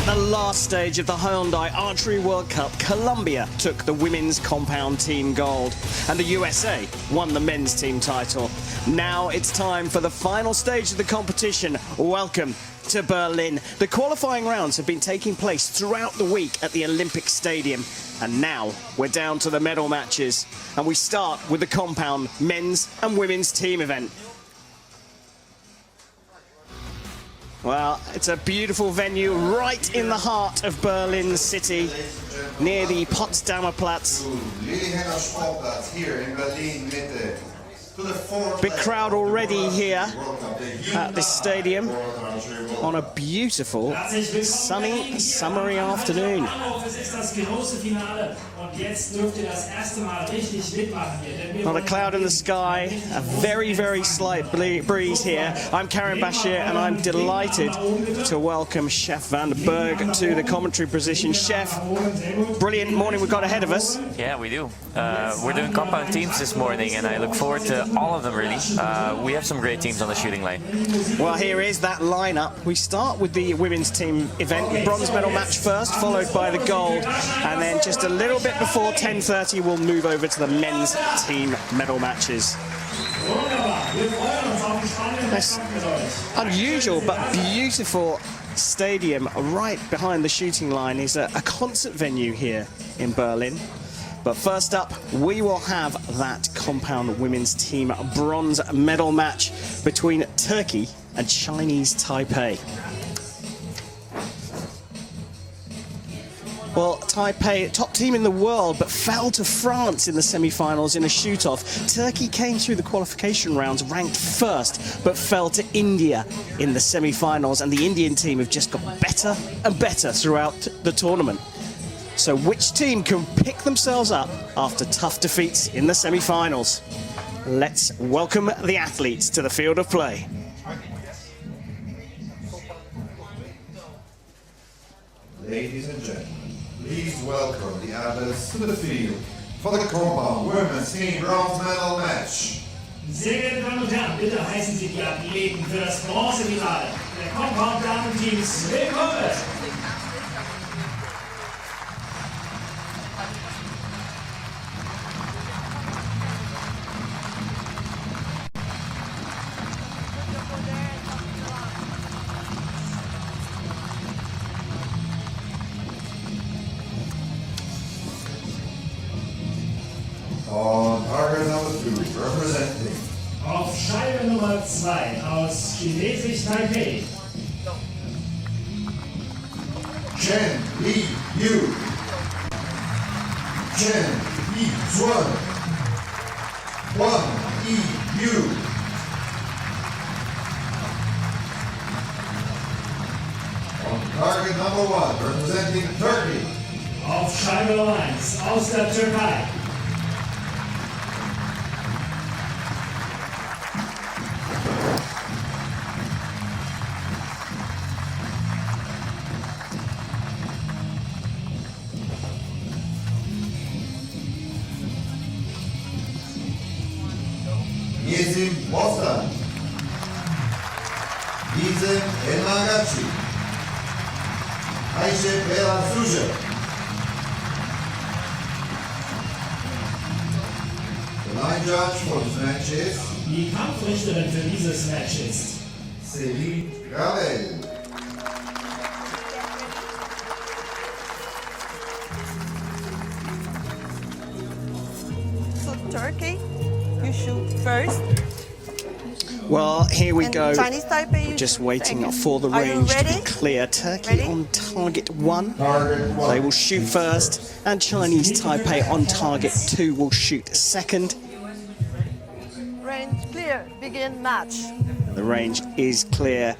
At the last stage of the Hyundai Archery World Cup, Colombia took the women's compound team gold, and the USA won the men's team title. Now it's time for the final stage of the competition. Welcome to Berlin. The qualifying rounds have been taking place throughout the week at the Olympic Stadium, and now we're down to the medal matches. And we start with the compound men's and women's team event. Well, it's a beautiful venue right in the heart of Berlin city, near the Potsdamer Platz. Here in Berlin Mitte. Big crowd already here at this stadium on a beautiful, sunny, summery afternoon. Not a cloud in the sky, a very, very slight breeze here. I'm Karen Bashir, and I'm delighted to welcome Chef Van der Berg to the commentary position. Chef, brilliant morning we've got ahead of us. Yeah, we do. We're doing compound teams this morning, and I look forward to all of them, really. We have some great teams on the shooting lane. Well, here is that lineup. We start with the women's team event, bronze medal match first, followed by the gold, and then just a little bit before 10:30 we'll move over to the men's team medal matches. This unusual but beautiful stadium right behind the shooting line is a concert venue here in Berlin. But first up, we will have that compound women's team bronze medal match between Turkey and Chinese Taipei. Well, Taipei, top team in the world, but fell to France in the semi-finals in a shoot-off. Turkey came through the qualification rounds ranked first, but fell to India in the semi-finals, and the Indian team have just got better and better throughout the tournament. So which team can pick themselves up after tough defeats in the semi-finals? Let's welcome the athletes to the field of play. Ladies and gentlemen, please welcome the athletes to the field for the compound women's team bronze medal match. Sehr geehrte Damen und Herren, bitte heißen Sie die Athleten für das Bronzefinale der Compound-Damen-Teams willkommen! On target number 2, representing. Auf Scheibe Nummer 2 aus Chinesisch Taipei. Chen Li Yu. Chen Yi Zuan. Huang Yi Yu. On target number 1, representing Turkey. Auf Scheibe Nummer 1 aus der Türkei. Yezim Bostan. Yizim Elmagachi. Ayşe Belansuja. The line judge for this match is Die Kampfrichterin für dieses Match ist Celine Gravel. So Turkey, you shoot first. Well, here we And go. Chinese Taipei, you Just shoot waiting second. for the Are you range to ready? be clear. Turkey Ready? on target 1. Target 1. They will shoot first, and Chinese Taipei on target 2 will shoot second. Range clear. Begin match. The range is clear.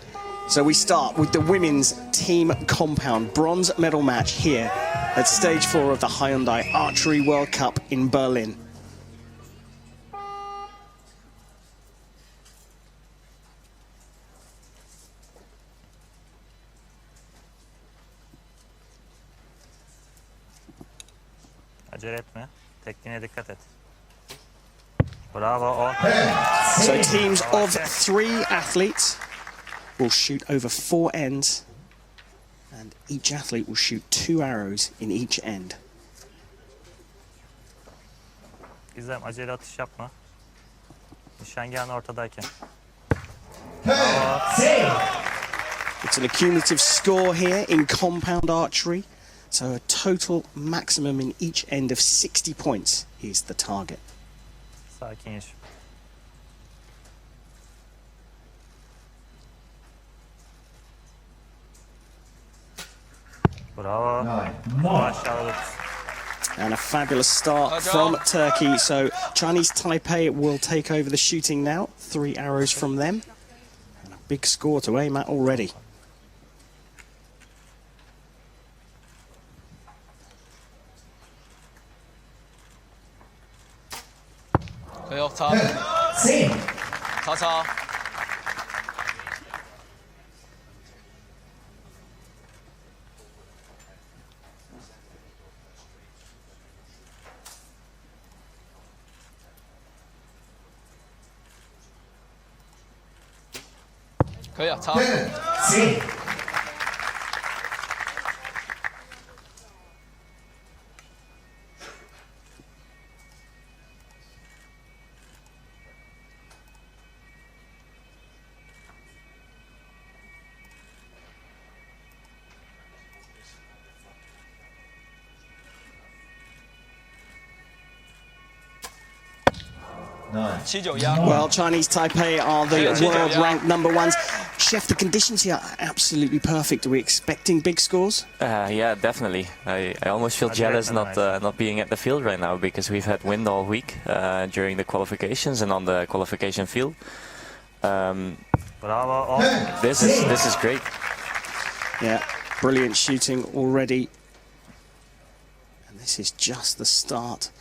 So we start with the women's team compound bronze medal match here at stage 4 of the Hyundai Archery World Cup in Berlin. Acele etme. Tekniğine dikkat et. Bravo. On. So teams of 3 athletes will shoot over 4 ends. And each athlete will shoot 2 arrows in each end. Gizem acele atış yapma. Nişangahın ortadayken. It's an accumulative score here in compound archery. So a total maximum in each end of 60 points is the target. Sakin yaş. Bravo. Maşallah. And a fabulous start from Turkey. So Chinese Taipei will take over the shooting now. 3 arrows from them. And a big score to aim at already. Well, Chinese Taipei are the world-ranked #1s. Chef, the conditions here are absolutely perfect. Are we expecting big scores? Yeah, definitely. I almost feel jealous not being at the field right now, because we've had wind all week during the qualifications and on the qualification field. Bravo. This is great. Yeah, brilliant shooting already. And this is just the start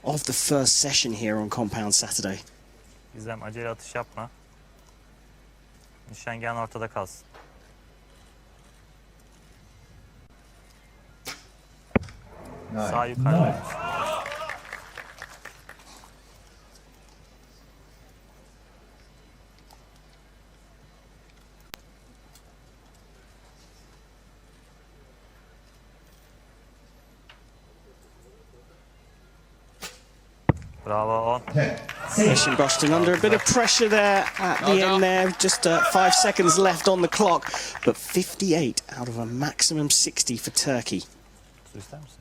of the first session here on Compound Saturday. Gizem acele atış yapma. Nişangahın ortada kalsın. Sağ yukarıda. Bravo. Mission Boston under a bit of pressure there at the end there. Just 5 seconds left on the clock. But 58 out of a maximum 60 for Turkey. Su ister misiniz?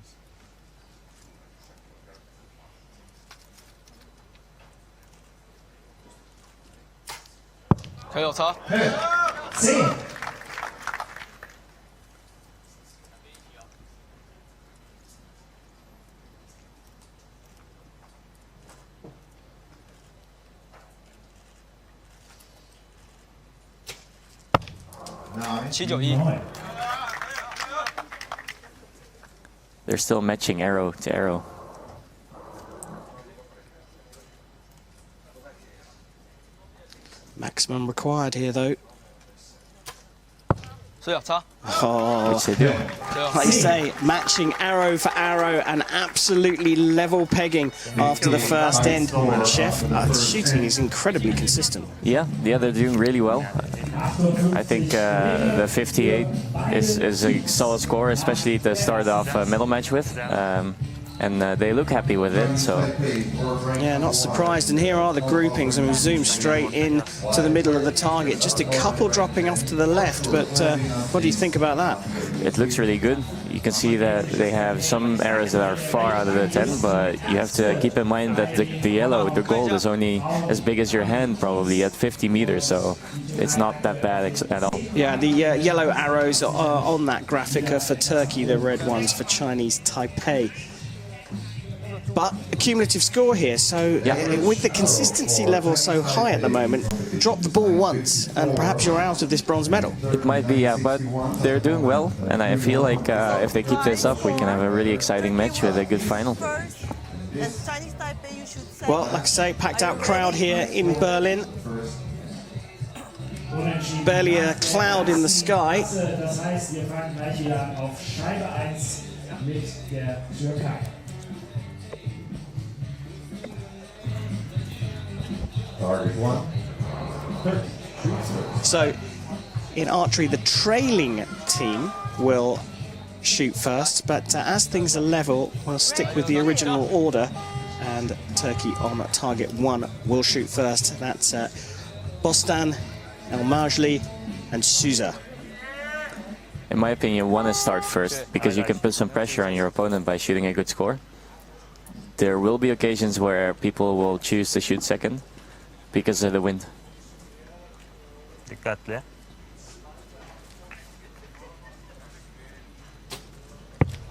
They're still matching arrow to arrow. Maximum required here, though. Oh, which they do. Like you say, matching arrow for arrow and absolutely level pegging after the first end. Chef, shooting is incredibly consistent. Yeah, they're doing really well. I think the 58 is a solid score, especially to start off a middle match with. And they look happy with it, so... Yeah, not surprised. And here are the groupings. I mean, zoom straight in to the middle of the target. Just a couple dropping off to the left, but what do you think about that? It looks really good. You can see that they have some arrows that are far out of the 10, but you have to keep in mind that the yellow, the gold, is only as big as your hand, probably, at 50 meters, so it's not that bad at all. Yeah, the yellow arrows are on that graphic are for Turkey, the red ones for Chinese Taipei. But a cumulative score here, so with the consistency level so high at the moment, drop the ball once and perhaps you're out of this bronze medal. It might be, yeah, but they're doing well, and I feel like if they keep this up, we can have a really exciting match with a good final. Well, like I say, packed out crowd here in Berlin. Barely a cloud in the sky. Das heißt, wir fangen gleich wieder auf Scheibe 1 mit der Türkei. Target 1. So, in archery, the trailing team will shoot first, but as things are level, we'll stick with the original order, and Turkey on target 1 will shoot first. That's Bostan, El Majli, and Souza. In my opinion, one is start first, because you can put some pressure on your opponent by shooting a good score. There will be occasions where people will choose to shoot second because of the wind. Dikkatli.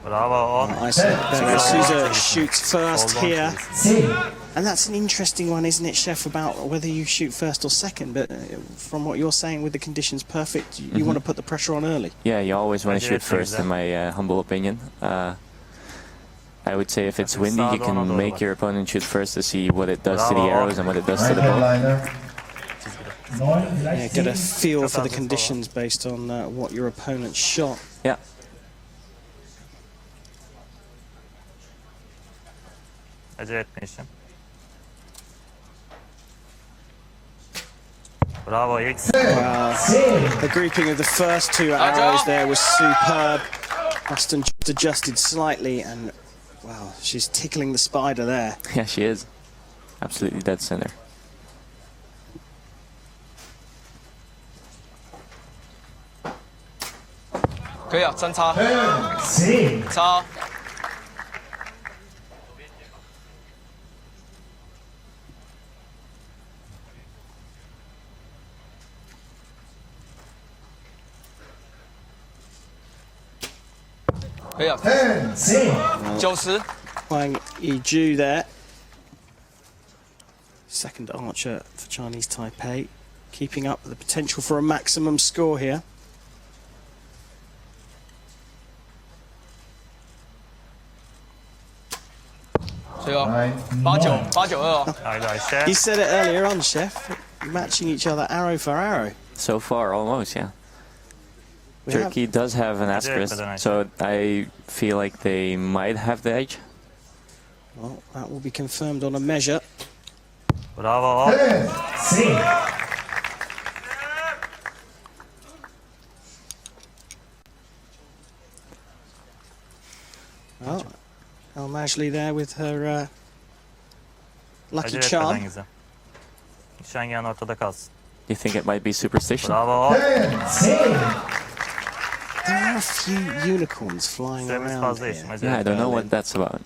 Bravo, 10. I said Souza shoots first here. And that's an interesting one, isn't it, Chef, about whether you shoot first or second, but from what you're saying, with the conditions perfect, you want to put the pressure on early. Yeah, you always want to shoot first, in my humble opinion. I would say if it's windy, you can make your opponent shoot first to see what it does to the arrows and what it does to the bow. Yeah, get a feel for the conditions based on what your opponent shot. Yeah. Acele etmeyeceğim. Bravo, X. Wow. The grouping of the first 2 arrows there was superb. Austin just adjusted slightly, and wow, she's tickling the spider there. Yeah, she is. Absolutely dead center. Wang Yiju there. Second archer for Chinese Taipei, keeping up the potential for a maximum score here. He said it earlier on, Chef, matching each other arrow for arrow. So far, almost, yeah. Turkey does have an asterisk, so I feel like they might have the edge. Well, that will be confirmed on a measure. Bravo. Well, El Majli there with her lucky Acele charm. etmeden Gizem. Nişangahın ortada kalsın. You think it might be superstition? Bravo. There are a few unicorns flying Süremiz around fazla here. işim. Acele Yeah, I don't know etmeden. what that's about.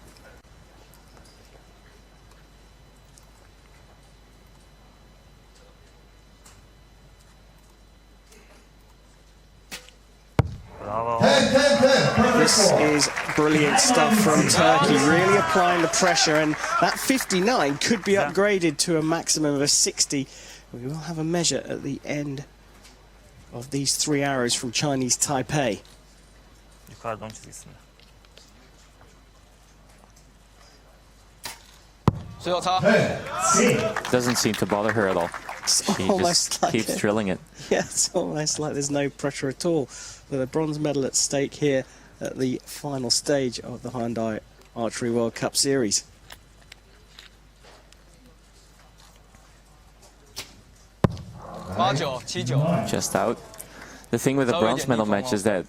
Bravo. This is brilliant stuff from Turkey, really applying the pressure, and that 59 could be upgraded to a maximum of a 60. We will have a measure at the end of these 3 arrows from Chinese Taipei. Yukarıdan çizgisinde. Doesn't seem to bother her at all. It's She almost just like keeps drilling it. Yeah, it's almost like there's no pressure at all. With a bronze medal at stake here at the final stage of the Hyundai Archery World Cup Series. Just out. The thing with the bronze medal match is that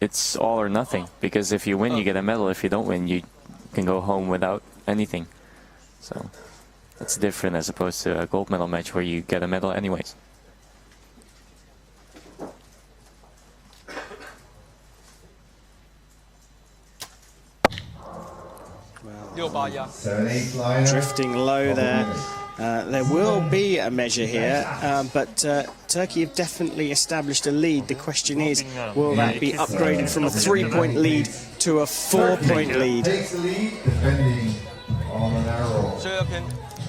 it's all or nothing, because if you win, you get a medal. If you don't win, you can go home without anything. So that's different as opposed to a gold medal match where you get a medal anyways. Drifting low there. There will be a measure here, but Turkey have definitely established a lead. The question is, will that be upgraded from a 3-point lead to a 4-point lead? Takes the lead, depending on an arrow.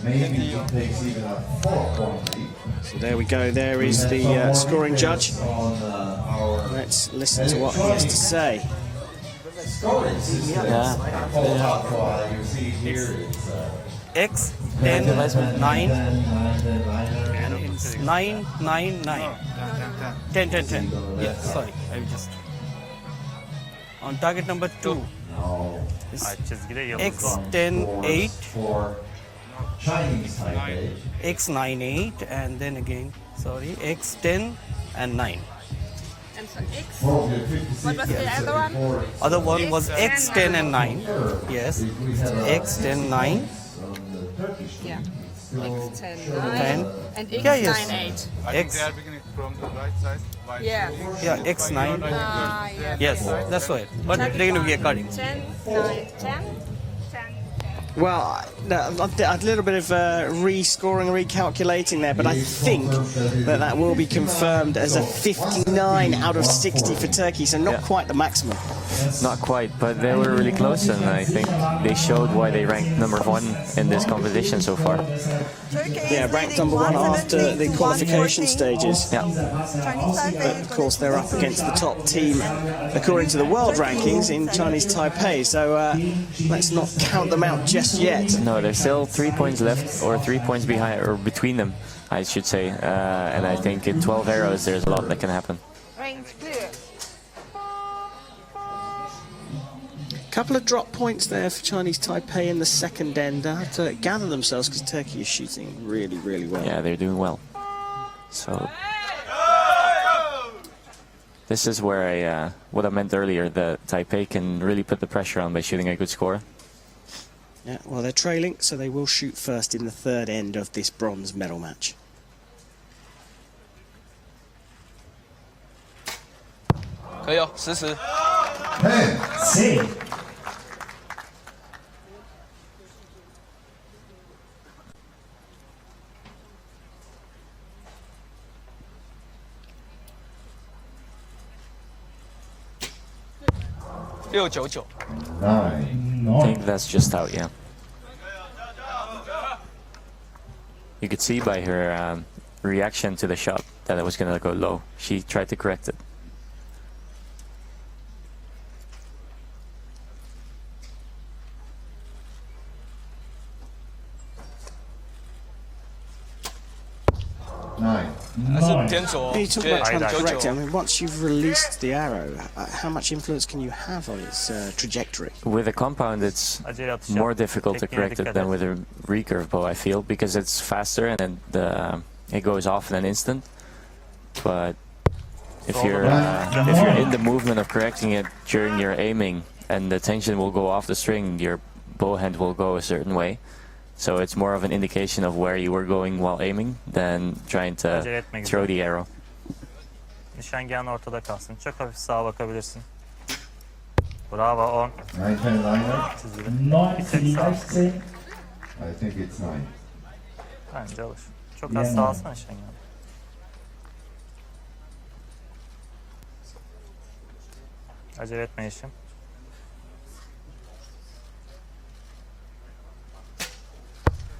Maybe he takes even a 4-point lead. So there we go, there is the scoring judge. Let's listen to what he has to say. Scoring system. Yeah. You see here it's X 10 9 and it's 9 9 9 10 10 10. Yeah, sorry, I just on target number 2 is Ay, çizgide yıldız X var. 10 8 for Chinese Taipei. X 9 8 and then again sorry X 10 and 9. And so X. Well, you're 56 What was the and other one? 74. Other one was X 10 and 9. Yes. X 10 9. Yeah. X 10 9. 10. And X Yeah, yes. 9 8. X. beginning from the right side. Yeah. Yeah, X 9. Yeah. Yes, that's right. But they're going to be a cutting. 10 9 10. 10. Well, a little bit of rescoring, recalculating there, but I think that will be confirmed as a 59 out of 60 for Turkey, so not quite the maximum. Not quite, but they were really close, and I think they showed why they ranked number 1 in this competition so far. Turkey is Yeah, ranked leading number 1 after 117 the to qualification 114. stages. Yeah, Chinese Taipei But is of course, they're up gonna against the top team according to the world rankings in Chinese Taipei, so let's not count them out just yet. no, there's still 3 points left, or 3 points behind, or between them, I should say. And I think in 12 arrows, there's a lot that can happen. range clear. Couple of drop points there for Chinese Taipei in the second end. They have to gather themselves because Turkey is shooting really, really well. Yeah, they're doing well. So this is where what I meant earlier, that Taipei can really put the pressure on by shooting a good score. Yeah, well, they're trailing, so they will shoot first in the third end of this bronze medal match. Ten. Nine. I think that's just out, yeah. You could see by her reaction to the shot that it was going to go low. She tried to correct it. Nine. You talk about trying to Nine. correct it. I mean, once you've released the arrow, how much influence can you have on its trajectory? With a compound, it's Acele atış more yap. difficult to Tekniğe correct it dikkat than et. with a recurve bow, I feel, because it's faster and then it goes off in an instant. But if you're in the movement of correcting it during your aiming, and the tension will go off the string, your bow hand will go a certain way. So it's more of an indication of where you were going while aiming than trying Acele to etme throw güzel. the arrow. Nişangahın ortada kalsın. Çok hafif sağa bakabilirsin. Bravo 10. Nine, ten, liner. Çizili. Bir tek sağ. I think it's nine. Bence alır. Çok az sağ alsana nişangahını. Acele etme Yeşim.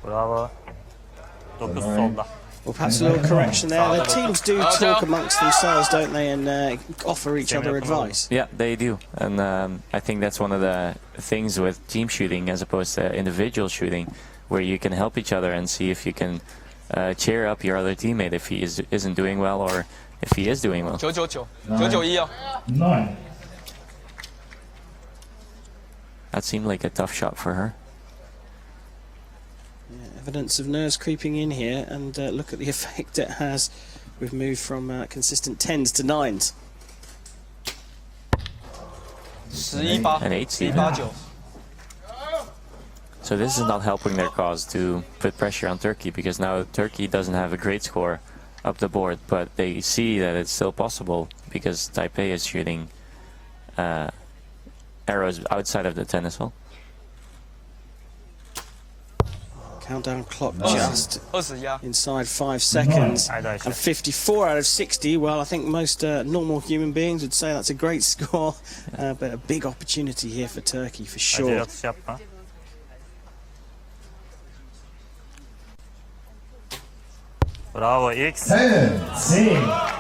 Bravo. 9 solda. Well, perhaps a little correction there. The teams do talk amongst themselves, don't they, and offer each other advice. Yeah, they do, and I think that's one of the things with team shooting as opposed to individual shooting, where you can help each other and see if you can cheer up your other teammate if he isn't doing well, or if he is doing well. 9. That seemed like a tough shot for her. Yeah, evidence of nerves creeping in here, and look at the effect it has. We've moved from consistent 10s to 9s. And 8 even. So this is not helping their cause to put pressure on Turkey, because now Turkey doesn't have a great score up the board, but they see that it's still possible because Taipei is shooting arrows outside of the 10 as well. Countdown clock just inside 5 seconds. And 54 out of 60, well, I think most normal human beings would say that's a great score, but a big opportunity here for Turkey, for Acele sure. atış yapma. Bravo X. 10.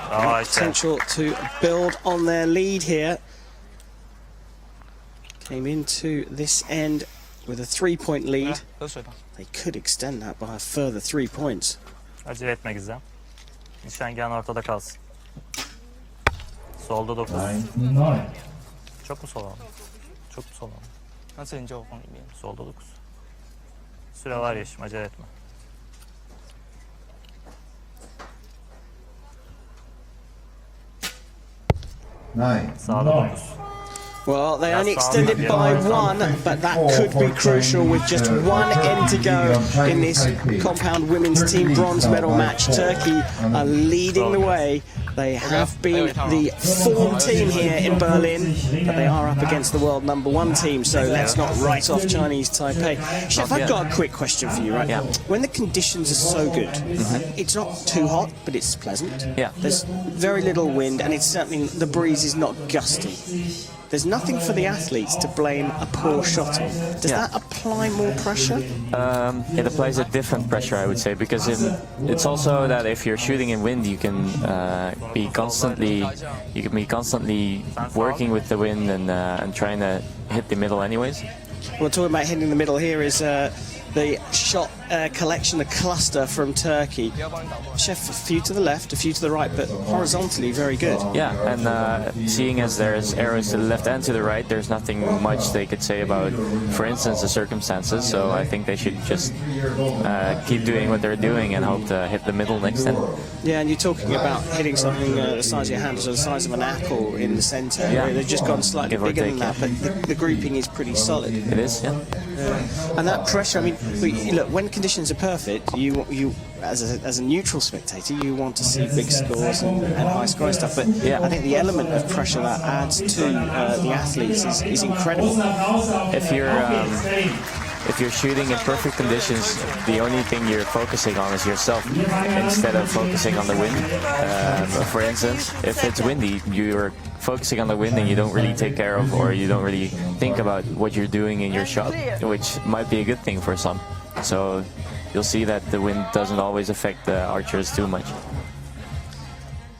Bravo Ayşe. Potential to build on their lead here. Came into this end with a 3-point lead. They could extend that by a further 3 points. Acele etme Gizem. Nişangahın ortada kalsın. Solda 9. 9. Çok mu sol aldın? Çok mu sol aldın? Solda 9. Süre var Yeşim, acele etme. 9. Sağda 9. Well, they only extended by one, but that could be crucial with just one end to go in this compound women's team bronze medal match. Turkey are leading the way. They have been the form team here in Berlin, but they are up against the world #1 team, so let's not write off Chinese Taipei. Chef, I've got a quick question for you, right? Yeah. When the conditions are so good, it's not too hot, but it's pleasant. Yeah. There's very little wind, and it's certainly, the breeze is not gusty. There's nothing for the athletes to blame a poor shot on. Does that apply more pressure? It applies a different pressure, I would say, because it's also that if you're shooting in wind, you can be constantly working with the wind and trying to hit the middle anyways. We're talking about hitting the middle here is the shot collection, the cluster from Turkey. Chef, a few to the left, a few to the right, but horizontally very good. Yeah, and seeing as there's arrows to the left and to the right, there's nothing much they could say about, for instance, the circumstances. So I think they should just keep doing what they're doing and hope to hit the middle next time. Yeah, and you're talking about hitting something the size of your hand or the size of an apple in the centre. Yeah. They've just gone slightly Give or bigger than take, that, but the grouping is pretty solid. It is, yeah. And that pressure, I mean, look, when conditions are perfect, you as a neutral spectator, you want to see big scores and high scoring stuff. But Yeah. I think the element of pressure that adds to the athletes is incredible. If you're shooting in perfect conditions, the only thing you're focusing on is yourself instead of focusing on the wind. For instance, if it's windy, you're focusing on the wind and you don't really take care of, or you don't really think about what you're doing in your shot, which might be a good thing for some. So you'll see that the wind doesn't always affect the archers too much.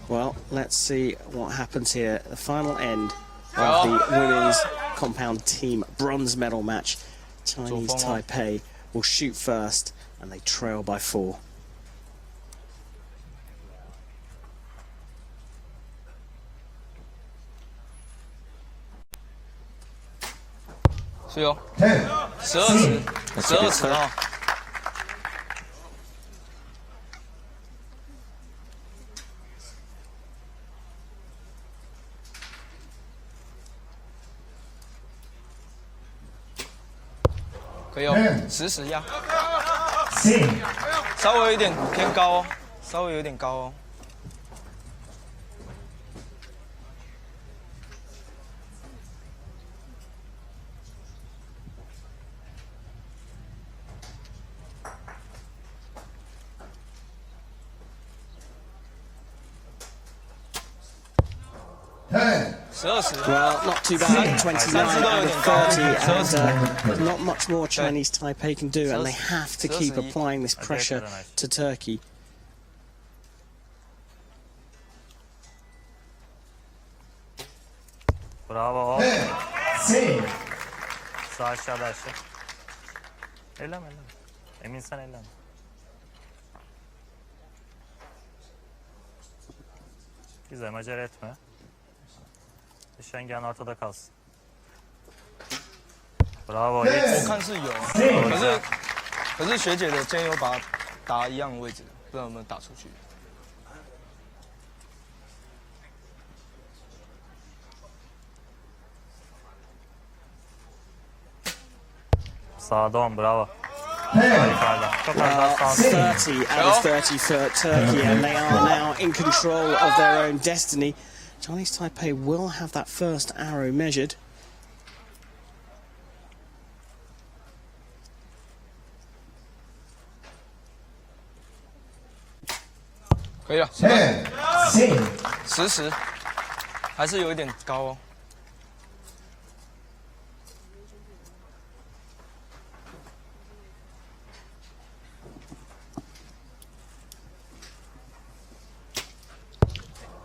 Well, let's see what happens here. The final end of the women's compound team bronze medal match. Chinese Taipei will shoot first, and they trail by 4.是哟 10. 12尺啊！可以哦，10压，稍微有点偏高哦，稍微有点高哦。12尺。 Well, not too bad. 29 out of 30, and not much more Chinese Taipei can do, and they have to keep applying this pressure to Turkey. Bravo. Sağ aşağıda aşağı. Elleme. Emin sen elleme. Güzel, acele etme. Şengen ortada kalsın. Bravo. 我看是有，可是学姐的建议我把它打一样的位置，不知道有没有打出去。 Sağda 10, bravo. Well, 30 out of 30 for Turkey, and they are now in control of their own destiny. Chinese Taipei will have that first arrow measured.可以了， 10. 10尺，还是有一点高哦。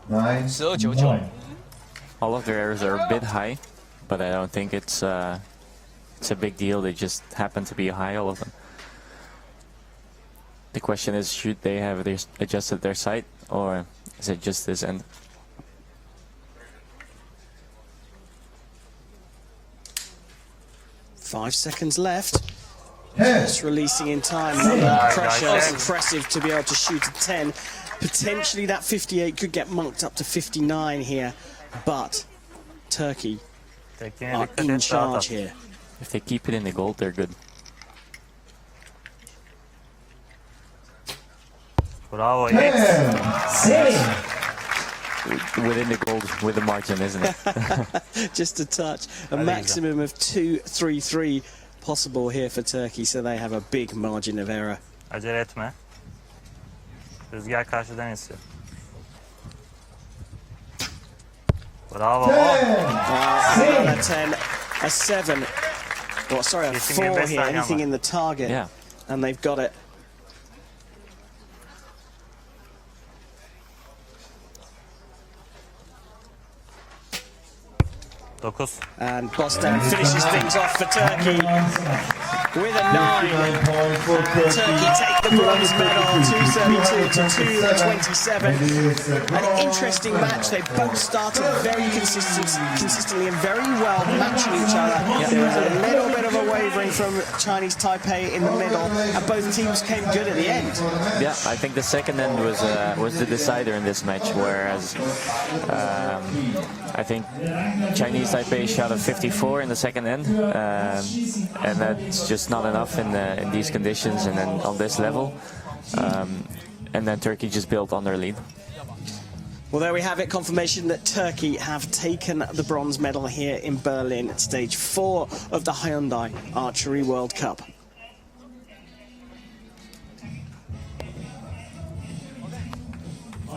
9. 12.99。 All of their errors are a bit high, but I don't think it's a big deal. They just happen to be high, all of them. The question is, should they have adjusted their sight, or is it just this end? Five seconds left. Just releasing in time. Under pressure. It's impressive to be able to shoot a 10. Potentially that 58 could get monked up to 59 here but Turkey Tekniğe are dikkat in et, rahat charge at. here. If they keep it in the gold, they're good. Bravo X. Within the gold, with the margin, isn't it? Just a touch. A Hadi maximum of 2-3-3 possible here for Turkey, so they have a big margin of error. Acele etme. Rüzgar karşıdan esiyor. Bravo. Another 10, a 7. Well, sorry, a Anything 4 in this here. line, Anything Emma? in the target. Yeah. And they've got it. Dokuz. And Bostan finishes things off for Turkey with a 9. Turkey take the bronze medal, 232 to 227. An interesting match. They both started very consistently and very well matching each other. There was a little bit of a wavering from Chinese Taipei in the middle, and both teams came good at the end. Yeah, I think the second end was the decider in this match, whereas I think Chinese Taipei shot a 54 in the second end, and that's just not enough in these conditions and then on this level. And then Turkey just built on their lead. Well, there we have it, confirmation that Turkey have taken the bronze medal here in Berlin at stage 4 of the Hyundai Archery World Cup.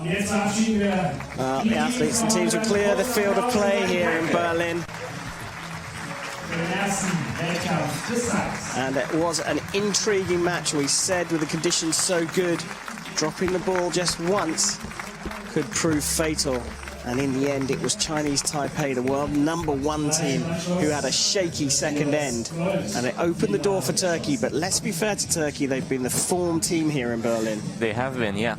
The athletes and teams will clear the field of play here in Berlin. And it was an intriguing match, we said, with the conditions so good. Dropping the ball just once could prove fatal. And in the end, it was Chinese Taipei, the world #1 team, who had a shaky second end. And it opened the door for Turkey. But let's be fair to Turkey, they've been the form team here in Berlin. They have been, yeah.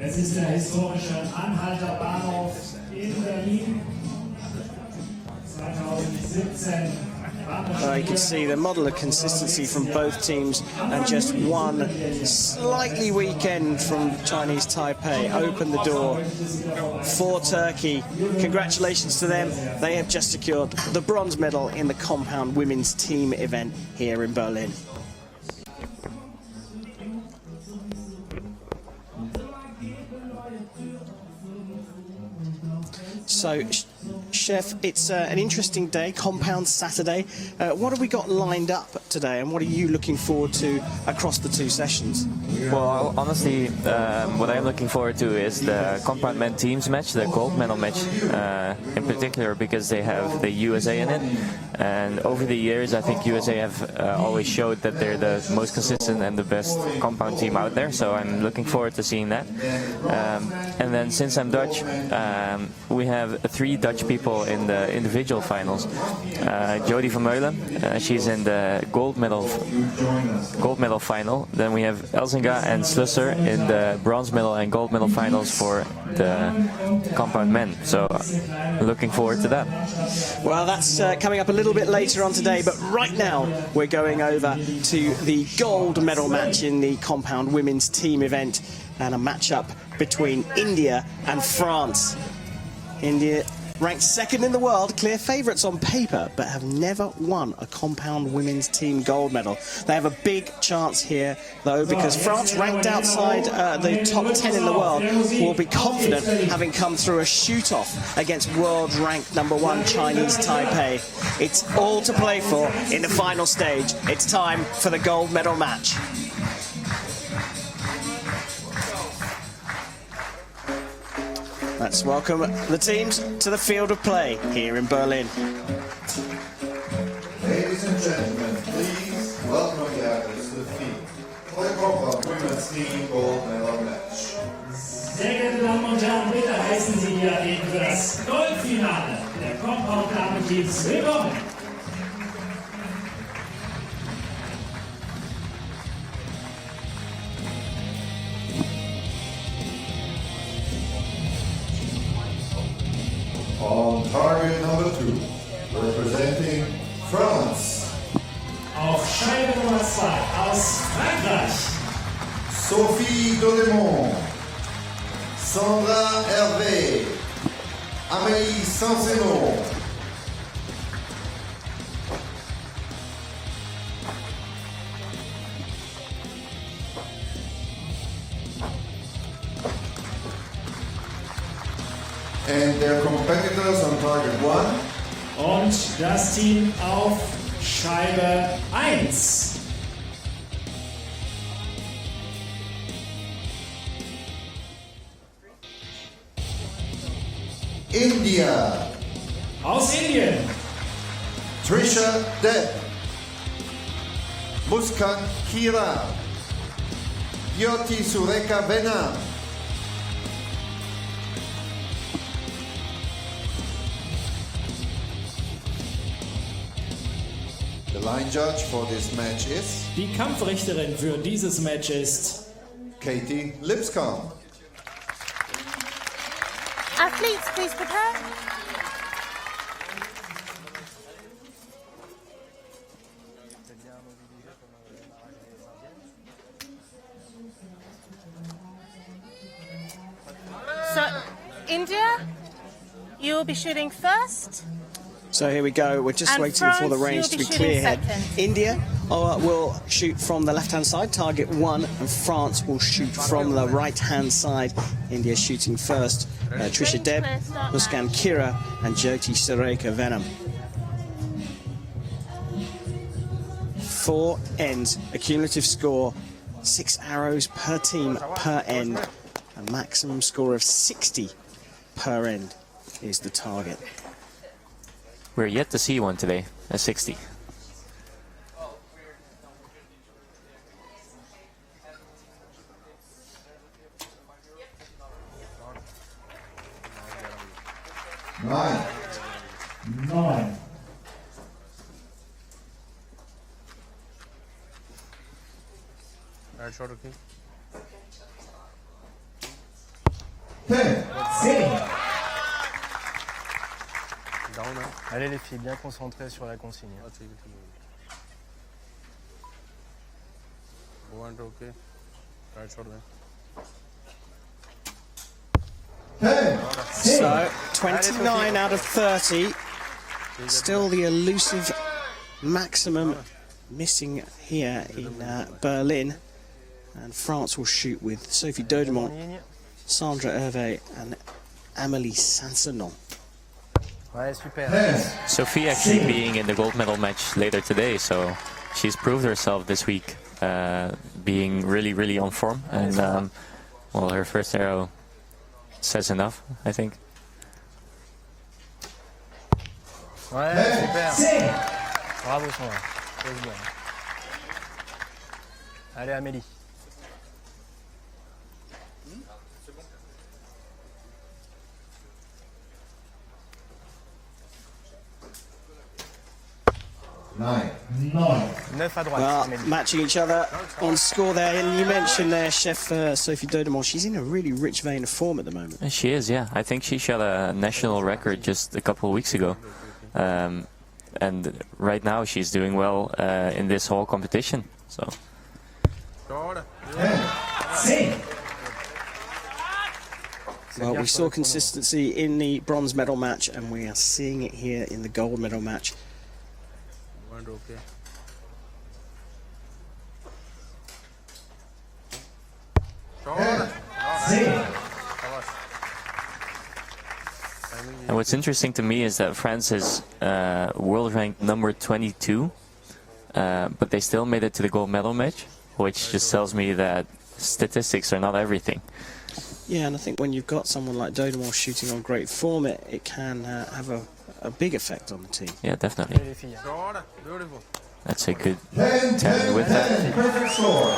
Es ist der historische Anhalter Bahnhof in Berlin. 2017. You can see the model of consistency from both teams, and just one slightly weak end from Chinese Taipei opened the door for Turkey. Congratulations to them. They have just secured the bronze medal in the compound women's team event here in Berlin. So, Chef, it's an interesting day, compound Saturday. What have we got lined up today, and what are you looking forward to across the two sessions? Well, honestly, what I'm looking forward to is the compound men teams match, the gold medal match, in particular because they have the USA in it. And over the years, I think USA have always showed that they're the most consistent and the best compound team out there. So I'm looking forward to seeing that. And then since I'm Dutch, we have 3 Dutch people in the individual finals. Jodie van Meulen, she's in the gold medal final. Then we have Elzinga and Slusser in the bronze medal and gold medal finals for the compound men. So looking forward to that. Well, that's coming up a little bit later on today, but right now we're going over to the gold medal match in the compound women's team event, and a matchup between India and France. India ranked 2nd in the world, clear favourites on paper, but have never won a compound women's team gold medal. They have a big chance here, though, because France, ranked outside the top 10 in the world, will be confident having come through a shoot-off against world-ranked #1 Chinese Taipei. It's all to play for in the final stage. It's time for the gold medal match. Let's welcome the teams to the field of play here in Berlin. Ladies and gentlemen, please welcome the athletes to the field for the compound women's team gold medal match. Sehr geehrte Damen und Herren, bitte heißen Sie die Athleten für das Goldfinale der Compound-Damen-Teams willkommen. On target number 2, representing France, Auf Scheibe Nummer 2 aus Frankreich, Sophie Dolemont, Sandra Hervé, Amélie Saint-Simon, and their competitors on target 1. Und das Team auf Scheibe 1. India, Aus Indien. Trisha Deb, Muskan Kira, Yoti Sureka Venam, the line judge for this match is Die Kampfrichterin für dieses Match ist Katie Lipscomb. Athletes, please prepare. So, India, you will be shooting first. So here we go. We're just And waiting for the France, range you'll to be be shooting clear here. second. India will shoot from the left-hand side, target 1, and France will shoot from the right-hand side. India shooting first. Trisha Deb, Muskan Kira, and Jyoti Sureka Venom. 4 ends, a cumulative score, 6 arrows per team per end. A maximum score of 60 per end is the target. We're yet to see one today, a 60. Nine. 9. Right shoulder kick. 10. 10. Down, hein. Allez les filles, bien concentrées sur la consigne. Ah, ठीक है, ठीक है. One, okay. Right shoulder. 10. So, 29 out of 30. Still the elusive maximum missing here in Berlin. And France will shoot with Sophie Daudemont, Sandra Hervé and Amélie Saint-Simon. Ouais, super. 10. Sophie actually being in the gold medal match later today, so she's proved herself this week, being really, really on form. And, well, her first arrow says enough, I think. Ouais, super. Bravo Sandra. Pose bien. Allez Amélie. Nine. 9 à droite, Well, Amélie. matching each other on score there. And you mentioned there, Chef Sophie Daudemont, she's in a really rich vein of form at the moment. And she is, yeah. I think she shot a national record just a couple of weeks ago. And right now she's doing well in this whole competition. So. Well, we saw consistency in the bronze medal match, and we are seeing it here in the gold medal match. One, okay. And what's interesting to me is that France is world ranked number 22, but they still made it to the gold medal match, which just tells me that statistics are not everything. Yeah, and I think when you've got someone like Daudemont shooting on great form, it can have a big effect on the team. Yeah, definitely. Allez les filles. Beautiful. That's a good 10, 10 with that. Perfect score.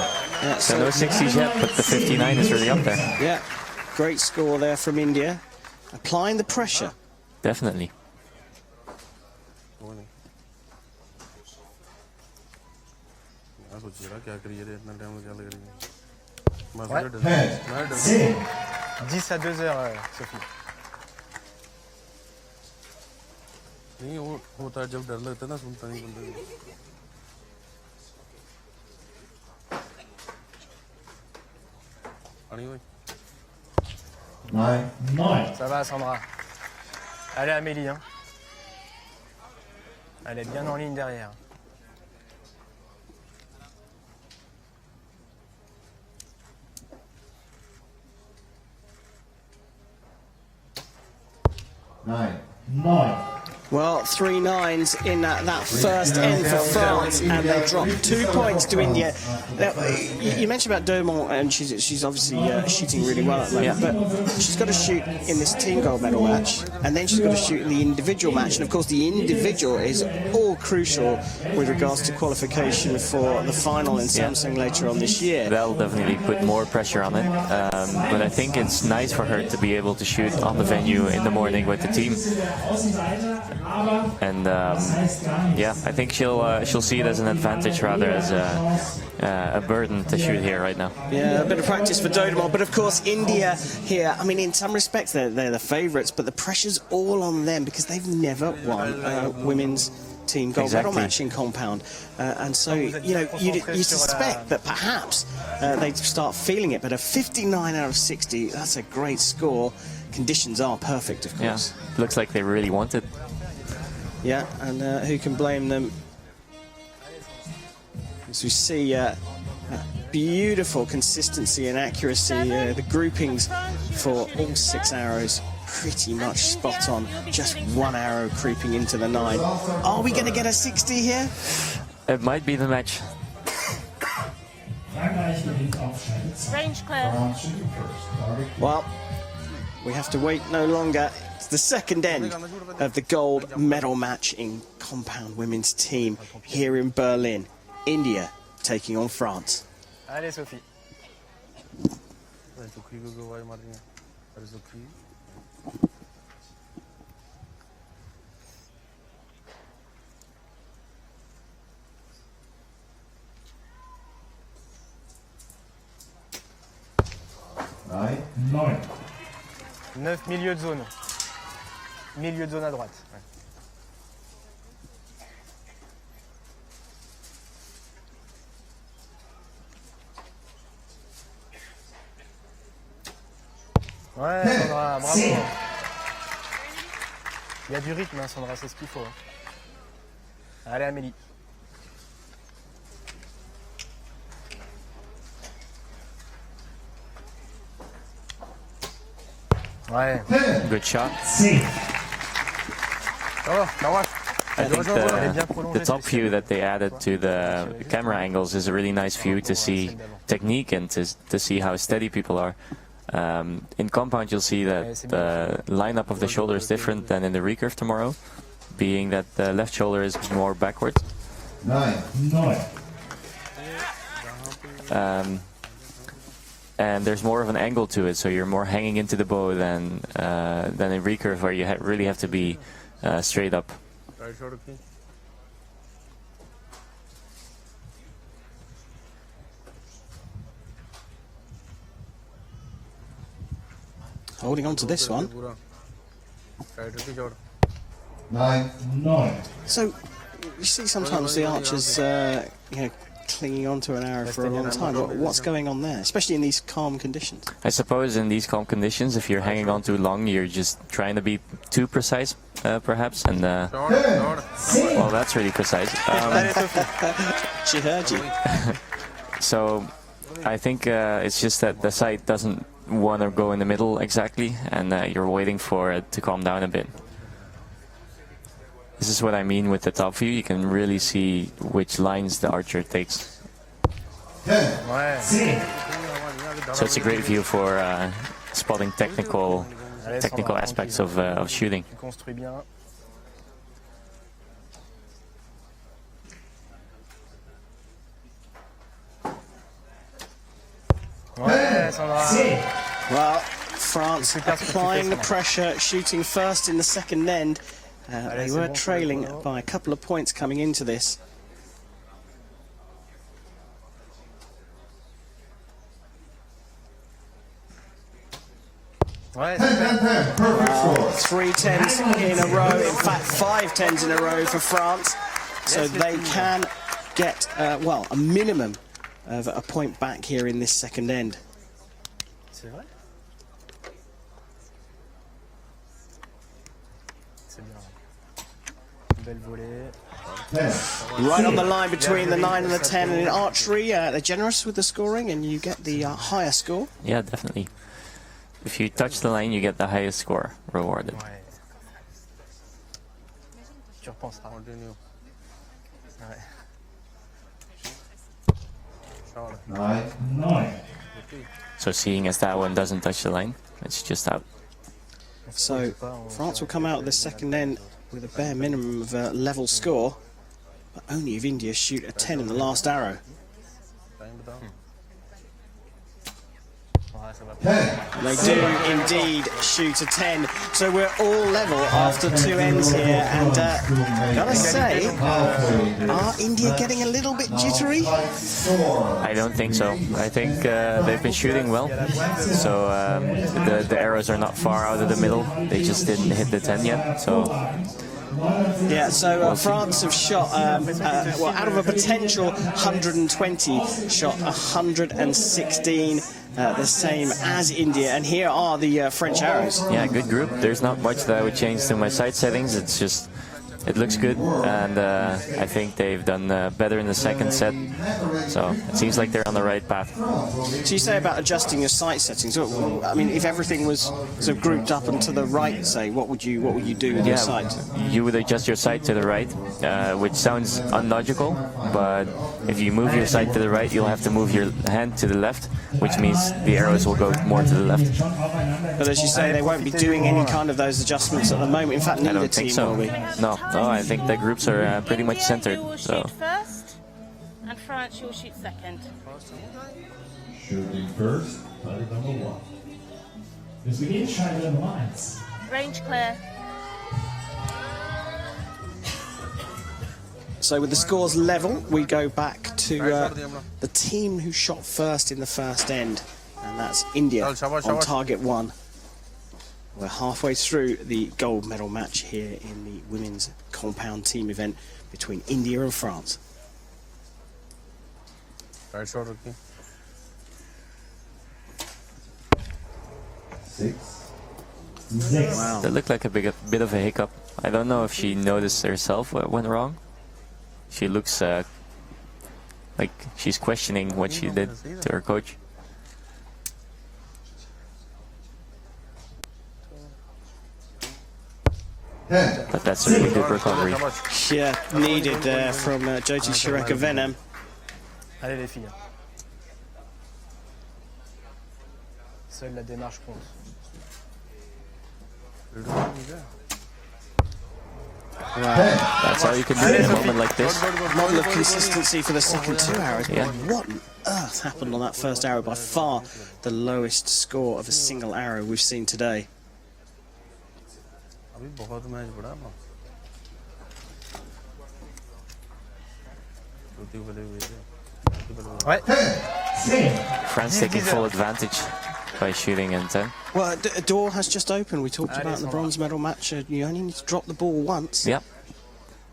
Yeah, So no 60s yet, but the 59 is really up there. Yeah, great score there from India. Applying the pressure. Definitely. Ouais. 10 à 2 heures, Sophie. नहीं वो होता है जब डर लगता है ना सुनता नहीं बंदा पानी भाई 9. Ça va, Sandra. Allez, Amélie. Hein. Elle est bien en ligne derrière. Well, 3 9s in that first end for France, and they dropped 2 points to India. Now, you mentioned about Domont, and she's obviously shooting really well at the moment, but she's got to shoot in this team gold medal match, and then she's got to shoot in the individual match, and of course the individual is all crucial with regards to qualification for the final in Samsung later on this year. That'll definitely put more pressure on it, but I think it's nice for her to be able to shoot on the venue in the morning with the team. And yeah, I think she'll see it as an advantage rather as a burden to shoot here right now. Yeah, a bit of practice for Dodemont, but of course India here, I mean, in some respects they're the favourites, but the pressure's all on them because they've never won women's team gold medal match in compound, and so you suspect that perhaps they'd start feeling it, but a 59 out of 60, that's a great score. Conditions are perfect, of course. Yeah, looks like they really want it. Yeah, and who can blame them? As we see beautiful consistency and accuracy, the groupings for all 6 arrows pretty much spot on. Just 1 arrow creeping into the 9. Are we going to get a 60 here? It might be the match. Range clear. Well, we have to wait no longer. It's the second end of the gold medal match in compound women's team here in Berlin. India taking on France. Allez, Sophie. Nine. 9 milieu de zone. Milieu de zone à droite. Ouais, Sandra, bravo. Il y a du rythme, hein, Sandra, c'est ce qu'il faut. Hein. Allez, Amélie. Ouais. Good shot. Oh, I think the top view that they added to the camera angles is a really nice view to see technique and to see how steady people are. In compound you'll see that the lineup of the shoulder is different than in the recurve tomorrow, being that the left shoulder is more backwards. 9. And there's more of an angle to it, so you're more hanging into the bow than in recurve, where you really have to be straight up. Holding on to this one. 9. So you see sometimes the archers, clinging onto an arrow for a long time. What's going on there, especially in these calm conditions? I suppose in these calm conditions, if you're hanging on too long, you're just trying to be too precise, perhaps. And well, that's really precise. She heard you. So I think it's just that the sight doesn't want to go in the middle exactly, and you're waiting for it to calm down a bit. This is what I mean with the top view. You can really see which lines the archer takes. So it's a great view for spotting technical aspects of shooting. Well, France applying the pressure, shooting first in the second end. They were trailing by a couple of points coming into this. Perfect score. 3 10s in a row, in fact 5 10s in a row for France. So they can get, well, a minimum of a point back here in this second end. c'est bien. Belle volée. Right on the line between the 9 and the 10, and in archery, they're generous with the scoring, and you get the higher score. Yeah, definitely. If you touch the line, you get the highest score rewarded. Ouais. Tu repenseras. Ouais. Charles. 9. So seeing as that one doesn't touch the line, it's just out. So France will come out of the second end with a bare minimum of a level score, but only if India shoot a 10 in the last arrow. They do indeed shoot a 10, so we're all level after 2 ends here, and gotta say, are India getting a little bit jittery? I don't think so. I think they've been shooting well, so the arrows are not far out of the middle. They just didn't hit the 10 yet, so... Yeah, so France have shot, well, out of a potential 120, shot 116, the same as India, and here are the French arrows. Yeah, good group. There's not much that I would change to my sight settings. It's just, it looks good, and I think they've done better in the second set, so it seems like they're on the right path. So you say about adjusting your sight settings. I mean, if everything was sort of grouped up and to the right, say, what would you do with your sight? You would adjust your sight to the right, which sounds unlogical, but if you move your sight to the right, you'll have to move your hand to the left, which means the arrows will go more to the left. But as you say, they won't be doing any kind of those adjustments at the moment. In fact, neither team will be. No, I think the groups are pretty much centered. You will So shoot first, and France, you will shoot second. Shooting first, target number 1. Es beginnt Scheibe Nummer 1. Range clear. So with the scores level, we go back to the team who shot first in the first end, and that's India on target 1. We're halfway through the gold medal match here in the women's compound team event between India and France. Right shot, okay. 6. Wow. that looked like a bit of a hiccup. I don't know if she noticed herself what went wrong. She looks like she's questioning what she did to her coach. But that's a really good recovery. Yeah, needed there from Jyoti Shireka-Venem. Allez les filles. Seule la démarche compte. That's all you can do in a moment like this. Model of consistency for the second 2 arrows. Yeah. But what on earth happened on that first arrow? By far the lowest score of a single arrow we've seen today. अभी बहुत match बड़ा ना France taking full advantage by shooting in 10. Well, a door has just opened. We talked about in the bronze medal match. You only need to drop the ball once. Yep.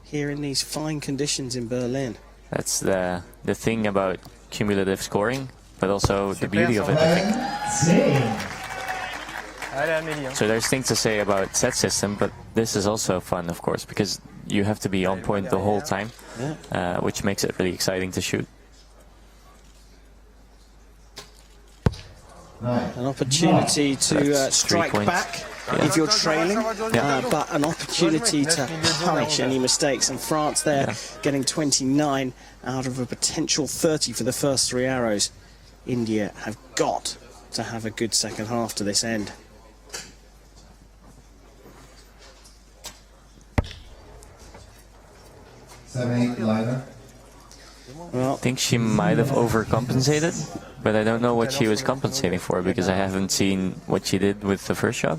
Here in these fine conditions in Berlin. That's the thing about cumulative scoring, but also the beauty of it, I think. So there's things to say about set system, but this is also fun, of course, because you have to be on point the whole time, which makes it really exciting to shoot. An opportunity to strike back if you're trailing, but an opportunity to punish any mistakes. And France there getting 29 out of a potential 30 for the first 3 arrows. India have got to have a good second half to this end. Well, I think she might have overcompensated, but I don't know what she was compensating for because I haven't seen what she did with the first shot.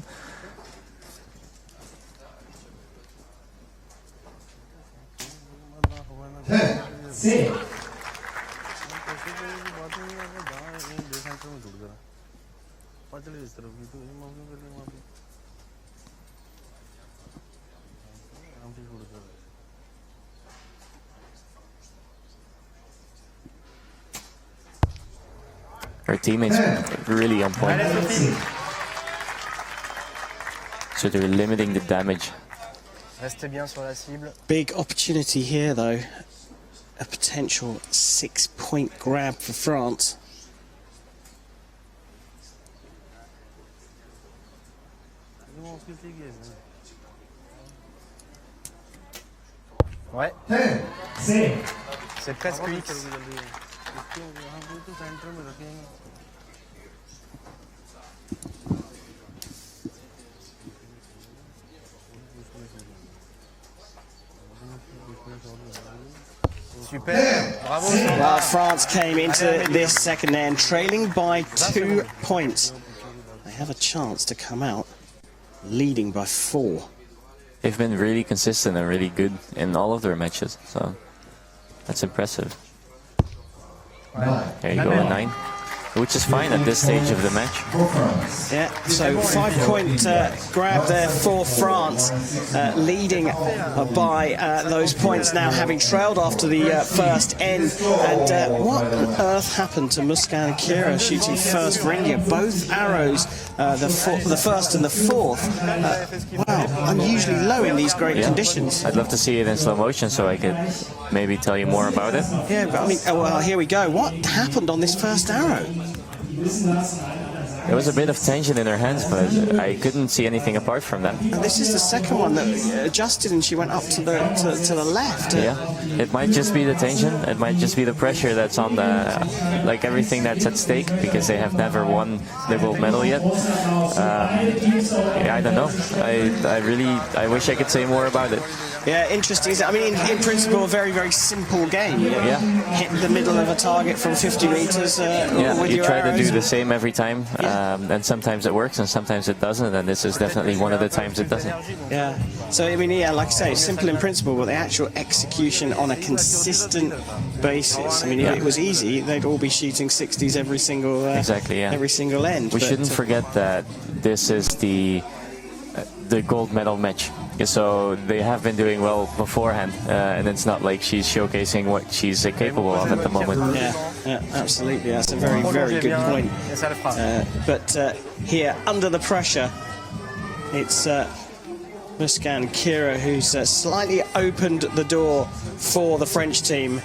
Her teammates really on point. So they're limiting the damage Restez bien sur la cible. Big opportunity here, though. A potential 6-point grab for France. Ouais. 10. C'est presque X. Super. Bravo. Well, France came into this second end trailing by 2 points. They have a chance to come out leading by 4. They've been really consistent and really good in all of their matches, so that's impressive. There you go, a 9, which is fine at this stage of the match. Yeah, so 5-point grab there for France, leading by those points now, having trailed after the first end. And what on earth happened to Muskan and Kira shooting first for India? Both arrows, the first and the fourth, wow, unusually low in these great conditions. I'd love to see it in slow motion so I could maybe tell you more about it. Yeah, but I mean, well, here we go. What happened on this first arrow? There was a bit of tension in her hands, but I couldn't see anything apart from that. And this is the second one that adjusted and she went up to the left. Yeah, it might just be the tension, it might just be the pressure that's on the, like everything that's at stake, because they have never won the gold medal yet. Yeah, I don't know. I wish I could say more about it. Yeah, interesting. I mean, in principle, a very, very simple game. You know? Yeah. Hit the middle of a target from 50 meters with you your try arrows. to do the same every time, and sometimes it works and sometimes it doesn't, and this is definitely one of the times it doesn't. Yeah. So, I mean, yeah, like I say, simple in principle, but the actual execution on a consistent basis. I mean, if it was easy, they'd all be shooting 60s every single every single end. We shouldn't forget that this is the gold medal match. So they have been doing well beforehand, and it's not like she's showcasing what she's capable of at the moment. Yeah, absolutely. That's a very, very good point. But here, under the pressure, it's Muskan Kira who's slightly opened the door for the French team.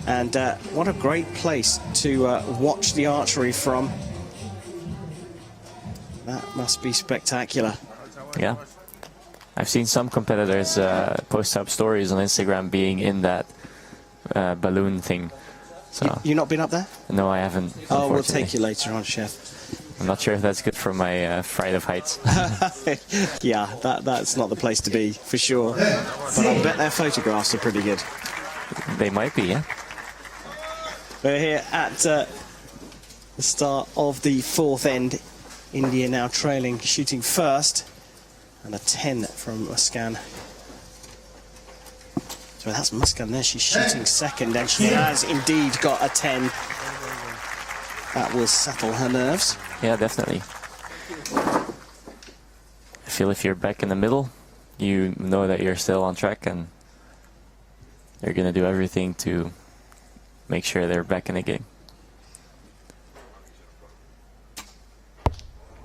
And what a great place to watch the archery from. That must be spectacular. Yeah. I've seen some competitors post up stories on Instagram being in that balloon thing. So You not been up there? No, I haven't. Oh, we'll take you later on, Chef. I'm not sure if that's good for my fright of heights. Yeah, that's not the place to be, for sure. But I bet their photographs are pretty good. They might be, yeah. We're here at the start of the fourth end. India now trailing, shooting first. And a 10 from Muskan. So that's Muskan there. She's shooting second, and she has indeed got a 10. That will settle her nerves. Yeah, definitely. I feel if you're back in the middle, you know that you're still on track, and you're going to do everything to make sure they're back in the game.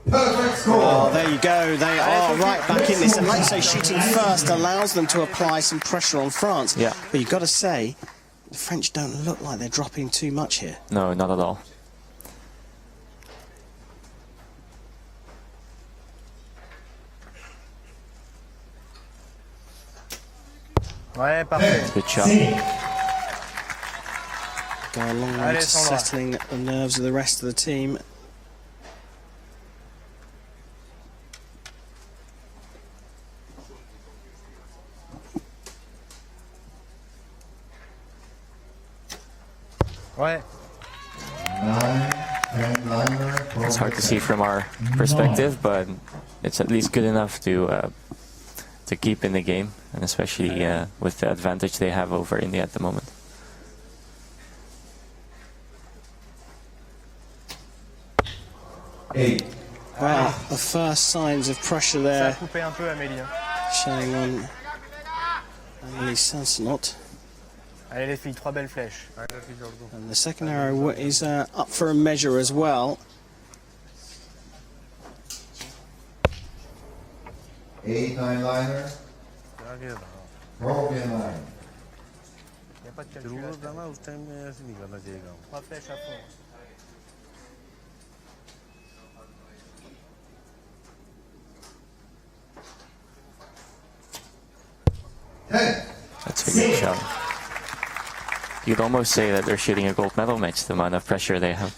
Perfect score. Oh, there you go. They are right back in this. And like I say, shooting first allows them to apply some pressure on France. Yeah. But you've got to say, the French don't look like they're dropping too much here. No, not at all. Ouais, parfait. Good shot. Go a long way to settling the nerves of the rest of the team. Ouais. It's hard to see from our perspective, but it's at least good enough to keep in the game, and especially with the advantage they have over India at the moment. Wow, the first signs of pressure there showing on Amélie Sansonot. Allez les filles, 3 belles flèches. And the second arrow is up for a measure as well. 8 9-liner. Colombian line. That's a good shot. You'd almost say that they're shooting a gold medal match, the amount of pressure they have.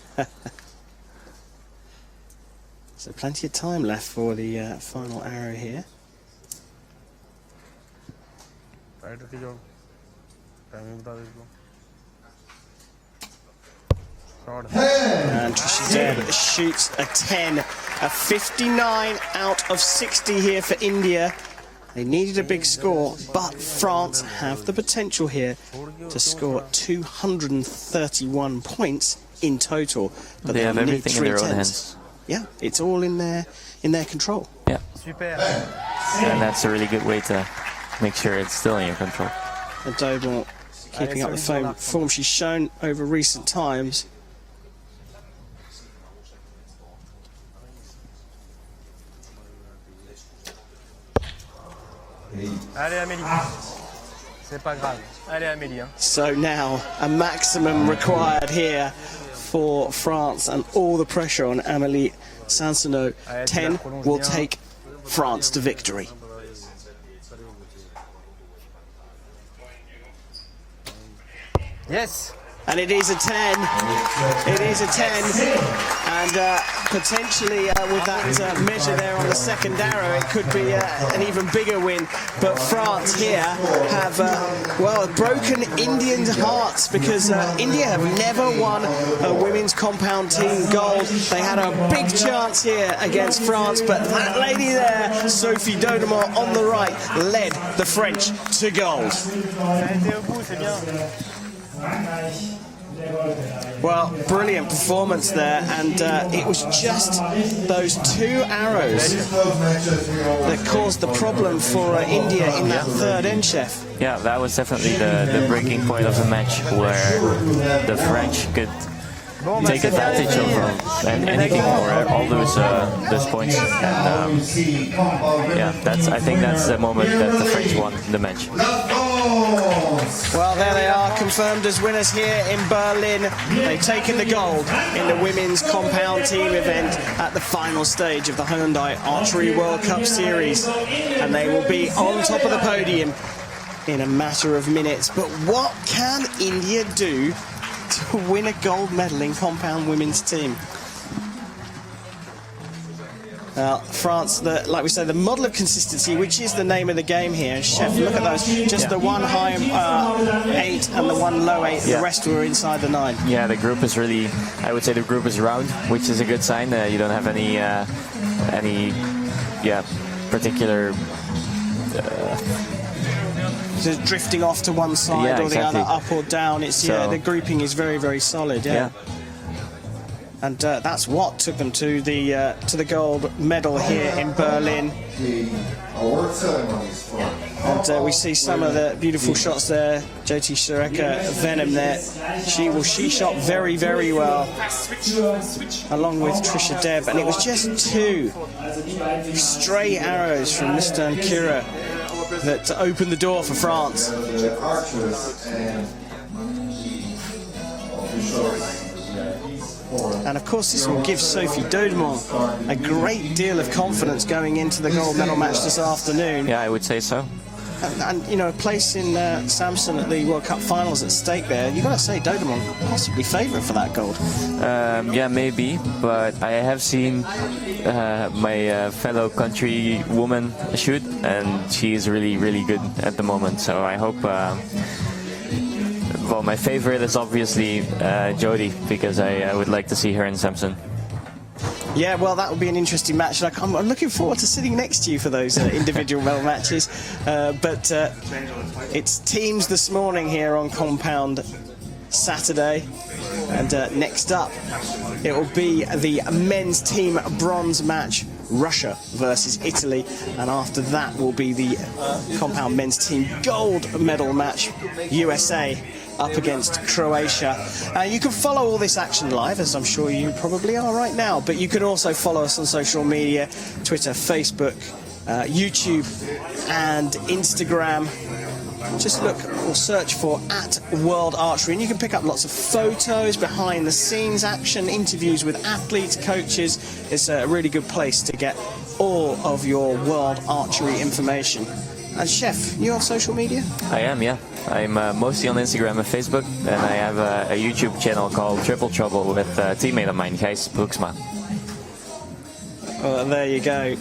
So plenty of time left for the final arrow here. And Trisha Deb shoots a 10, a 59 out of 60 here for India. They needed a big score, but France have the potential here to score 231 points in total. But they have need everything in 3 their own 10s. hands. Yeah, it's all in their control. Yeah. And that's a really good way to make sure it's still in your control. And Dobon keeping up the form she's shown over recent times. So now a maximum required here for France, and all the pressure on Amélie Sansonneau. 10 will take France to victory. Yes. And it is a 10. It is a 10. And potentially with that measure there on the second arrow, it could be an even bigger win. But France here have, well, broken Indian hearts, because India have never won a women's compound team gold. They had a big chance here against France, but that lady there, Sophie Dodemont on the right, led the French to gold. Well, brilliant performance there, and it was just those 2 arrows that caused the problem for India in that third end, Chef. Yeah, that was definitely the breaking point of the match, where the French could take advantage of anything or all those points. And yeah, I think that's the moment that the French won the match. Well, there they are, confirmed as winners here in Berlin. They've taken the gold in the women's compound team event at the final stage of the Hyundai Archery World Cup Series. And they will be on top of the podium in a matter of minutes. But what can India do to win a gold medal in compound women's team? France, like we say, the model of consistency, which is the name of the game here. Chef, look at those. Just the one high 8 and the one low 8. The rest were inside the 9. Yeah, the group is really, I would say the group is round, which is a good sign. You don't have any particular just drifting off to one side or the other, up or down. It's the grouping is very, very solid. Yeah. And that's what took them to the gold medal here in Berlin. And we see some of the beautiful shots there. Jyoti Sureka Venom there. She shot very, very well, along with Trisha Deb. And it was just 2 stray arrows from Mr. Nkira that opened the door for France. And of course this will give Sophie Dodemont a great deal of confidence going into the gold medal match this afternoon. Yeah, I would say so. And you know, a place in Samson at the World Cup finals at stake there. You've got to say Dodemont possibly favourite for that gold. Yeah, maybe, but I have seen my fellow countrywoman shoot, and she is really, really good at the moment. So I hope. Well, my favorite is obviously Jodie, because I would like to see her in Samson. Yeah, well, that will be an interesting match. I'm looking forward to sitting next to you for those individual medal matches. But it's teams this morning here on Compound Saturday. And next up, it will be the men's team bronze match, Russia versus Italy. And after that will be the compound men's team gold medal match, USA up against Croatia. You can follow all this action live, as I'm sure you probably are right now, but you can also follow us on social media, Twitter, Facebook, YouTube and Instagram. Just look or search for @WorldArchery, and you can pick up lots of photos, behind the scenes action, interviews with athletes, coaches. It's a really good place to get all of your World Archery information. And Chef, you on social media? I am, yeah. I'm mostly on Instagram and Facebook, and I have a YouTube channel called Triple Trouble with a teammate of mine, Gijs Broeksma. Well, there you go.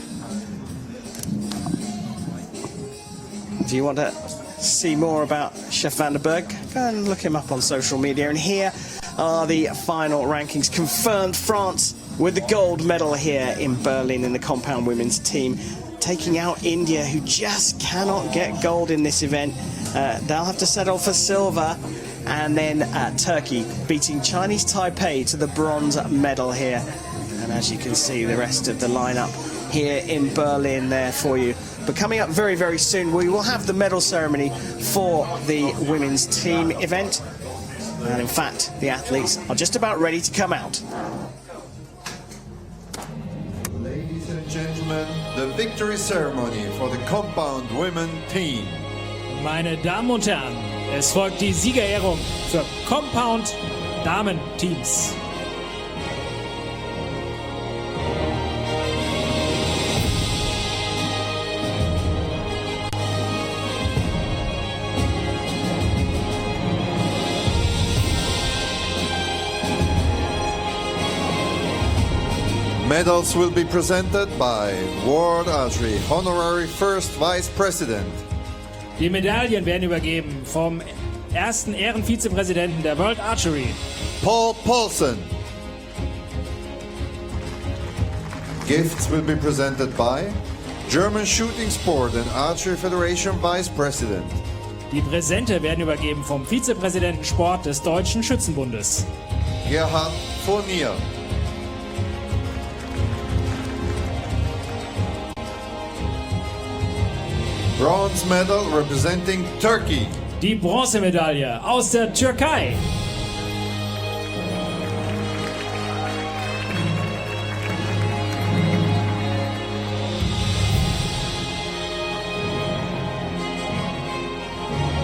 If you want to see more about Chef van der Berg, go and look him up on social media. And here are the final rankings. Confirmed France with the gold medal here in Berlin in the compound women's team, taking out India, who just cannot get gold in this event. They'll have to settle for silver. And then Turkey beating Chinese Taipei to the bronze medal here. And as you can see, the rest of the lineup here in Berlin there for you. But coming up very, very soon, we will have the medal ceremony for the women's team event. And in fact, the athletes are just about ready to come out. Ladies and gentlemen, the victory ceremony for the compound women team. Meine Damen und Herren, es folgt die Siegerehrung für Compound Damen-Teams. Medals will be presented by World Archery Honorary First Vice President. Die Medaillen werden übergeben vom ersten Ehrenvizepräsidenten der World Archery, Paul Paulsen. Gifts will be presented by German Shooting Sport and Archery Federation Vice President. Die Präsente werden übergeben vom Vizepräsidenten Sport des Deutschen Schützenbundes, Gerhard Fournier. Bronze medal representing Turkey. die Bronzemedaille aus der Türkei.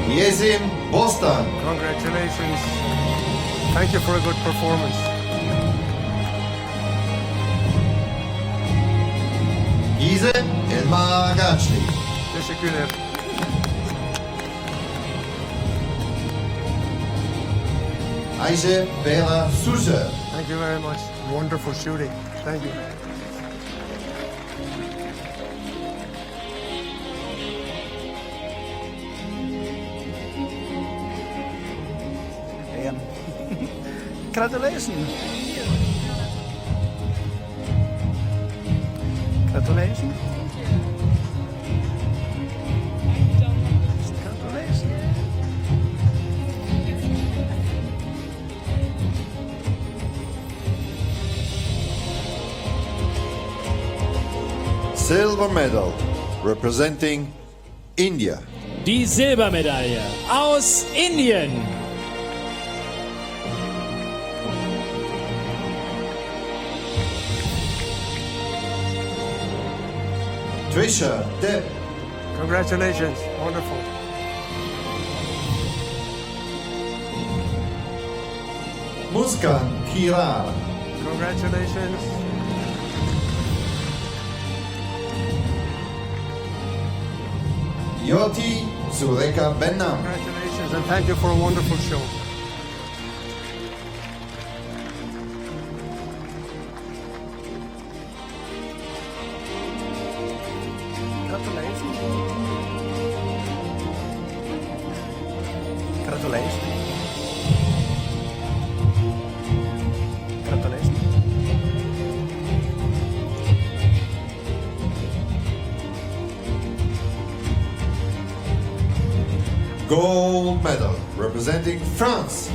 Yesim Bostan. Congratulations. Thank you for a good performance. Gize Elma Gaçlı. Teşekkürler. Ayşe Bela Suzer. Thank you very much. Wonderful shooting. Thank you. Congratulations. Congratulations. Congratulations. Silver medal representing India. Die Silbermedaille aus Indien. Trisha Deb. Congratulations. Wonderful. Muskan Kirar. Congratulations. Yoti Sureka Benam. Congratulations and thank you for a wonderful show. Congratulations. Congratulations. Congratulations. Gold medal representing France.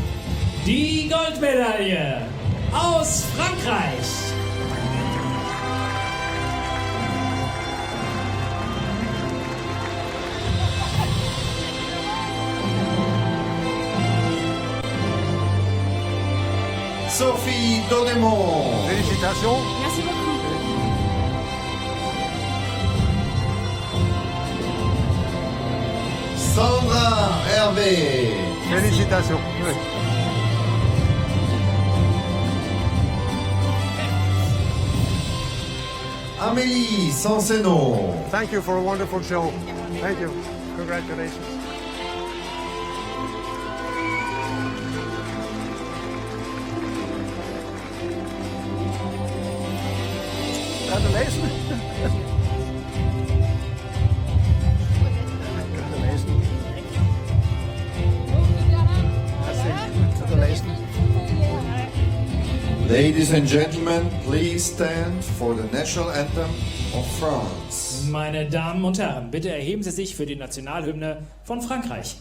Die Goldmedaille aus Frankreich. Sophie Donemont. Félicitations. Merci beaucoup. Sandra Hervé. Félicitations. Oui. Amélie Sanseno. Thank you for a wonderful show. Thank you. Congratulations. Congratulations. Congratulations. That's it. Congratulations. Ladies and gentlemen, please stand for the national anthem of France. Meine Damen und Herren, bitte erheben Sie sich für die Nationalhymne von Frankreich.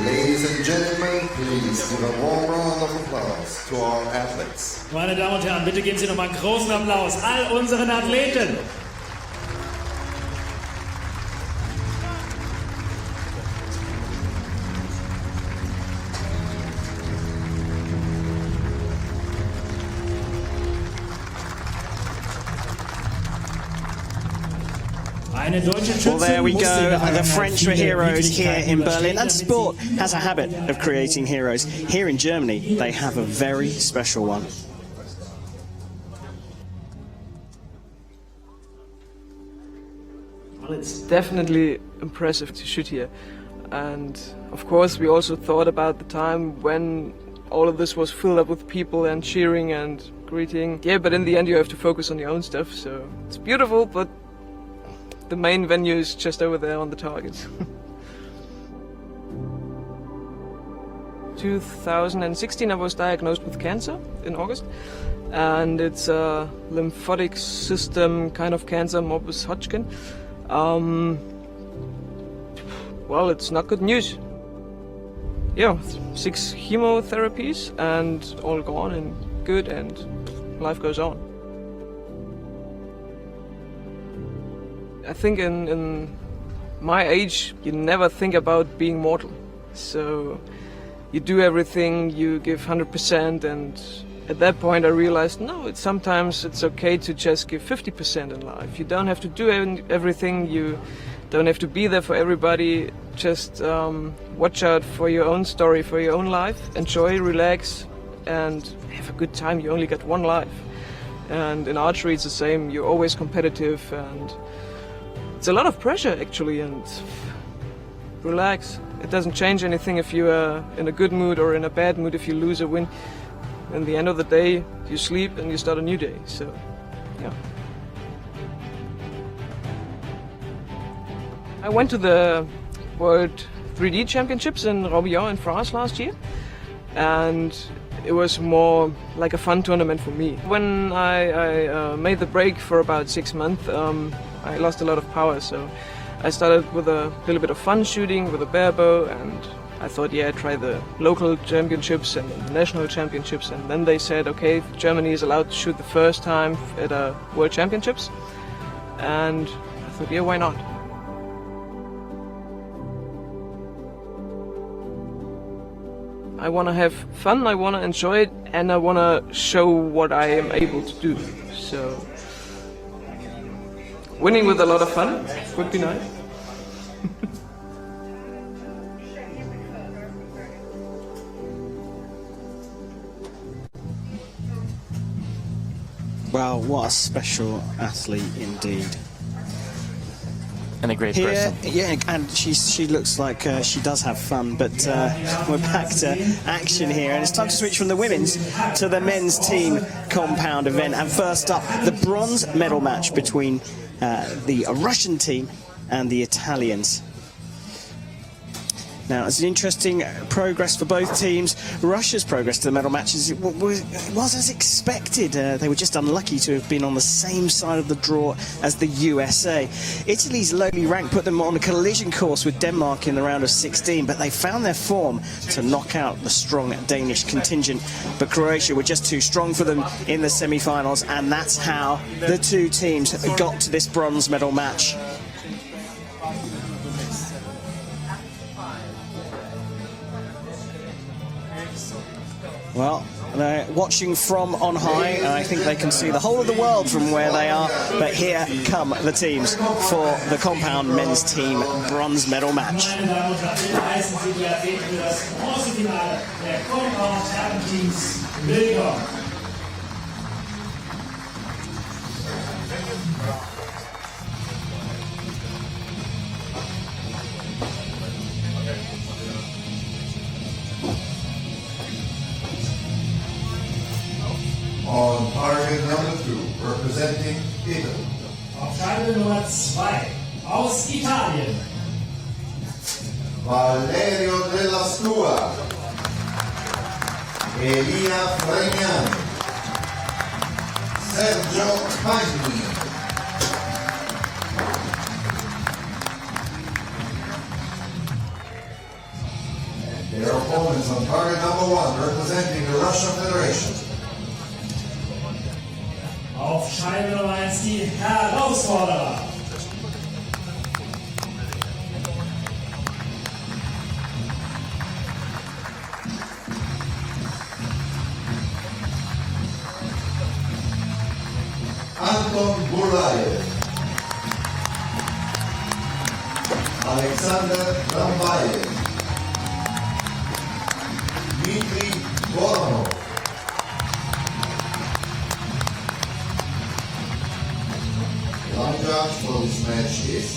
Ladies and gentlemen, please give a warm round of applause to our athletes. Meine Damen und Herren, bitte geben Sie nochmal einen großen Applaus all unseren Athleten. Well, there we go. The French were heroes here in Berlin, and sport has a habit of creating heroes. Here in Germany, they have a very special one. Well, it's definitely impressive to shoot here. And of course, we also thought about the time when all of this was filled up with people and cheering and greeting. Yeah, but in the end, you have to focus on your own stuff. So it's beautiful, but the main venue is just over there on the target. 2016 I was diagnosed with cancer in August, and it's a lymphatic system kind of cancer, morbus Hodgkin. Well, it's not good news. Yeah, 6 chemotherapies and all gone and good, and life goes on. I think in my age, you never think about being mortal. So you do everything, you give 100%, and at that point I realized, no, sometimes it's okay to just give 50% in life. You don't have to do everything, you don't have to be there for everybody. Just watch out for your own story, for your own life. Enjoy, relax, and have a good time. You only get one life. And in archery it's the same, you're always competitive, and it's a lot of pressure actually, and relax. It doesn't change anything if you are in a good mood or in a bad mood, if you lose or win. In the end of the day, you sleep and you start a new day, so yeah. I went to the World 3D Championships in Roubaix in France last year, and it was more like a fun tournament for me. When I made the break for about 6 months, I lost a lot of power, so I started with a little bit of fun shooting with a bare bow, and I thought, yeah, I'd try the local championships and the national championships, and then they said, okay, Germany is allowed to shoot the first time at a World Championships, and I thought, yeah, why not? I want to have fun, I want to enjoy it, and I want to show what I am able to do, so winning with a lot of fun would be nice. Well, what a special athlete indeed. And a great Here, person. yeah, and she looks like she does have fun, but we're back to action here, and it's time to switch from the women's to the men's team compound event. And first up, the bronze medal match between the Russian team and the Italians. Now, it's an interesting progress for both teams. Russia's progress to the medal matches was as expected. They were just unlucky to have been on the same side of the draw as the USA. Italy's lowly rank put them on a collision course with Denmark in the round of 16, but they found their form to knock out the strong Danish contingent. But Croatia were just too strong for them in the semi-finals, and that's how the two teams got to this bronze medal match. Well, they're watching from on high, and I think they can see the whole of the world from where they are. But here come the teams for the compound men's team bronze medal match. On target number 2, representing Italy. Auf Scheibe Nummer 2 aus Italien. Valerio della Stua. Elia Frenian. Sergio Pagni. And their opponents on target number 1, representing the Russian Federation. Auf Scheibe Nummer 1 die Herausforderer. Anton Bulayev. Alexander Rambayev. Dmitry Voronov. Judge for this match is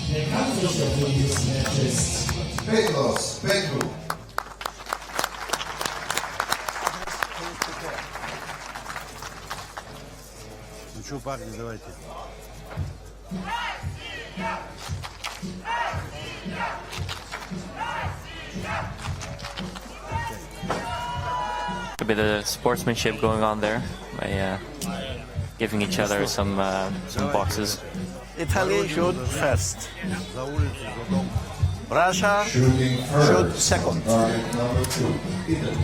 Der Kampfrichter für dieses Match ist Petros Petru. Ну что, парни, давайте. A bit of sportsmanship going on there by giving each other some boxes. Italy shoot first. Russia Shooting first. shoot second. Target number 2, Italy.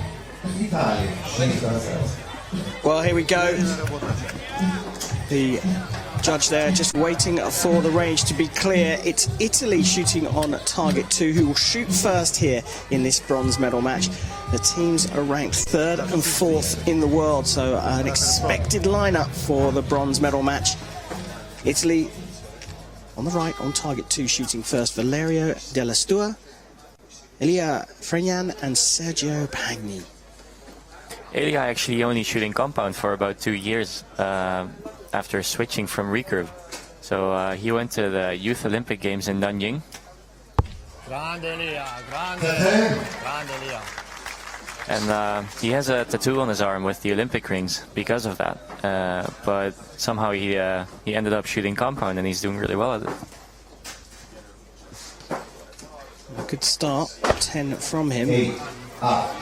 Italy shooting first. Well, here we go. The judge there just waiting for the range to be clear. It's Italy shooting on target 2 who will shoot first here in this bronze medal match. The teams are ranked 3rd and 4th in the world, so an expected lineup for the bronze medal match. Italy on the right on target 2 shooting first. Valerio della Stua, Elia Frenian and Sergio Pagni. Elia actually only shooting compound for about 2 years after switching from recurve. So he went to the Youth Olympic Games in Nanjing. Grande Elia, grande Elia. And he has a tattoo on his arm with the Olympic rings because of that. But somehow he ended up shooting compound, and he's doing really well at it. A good start, 10 from him. 8 up.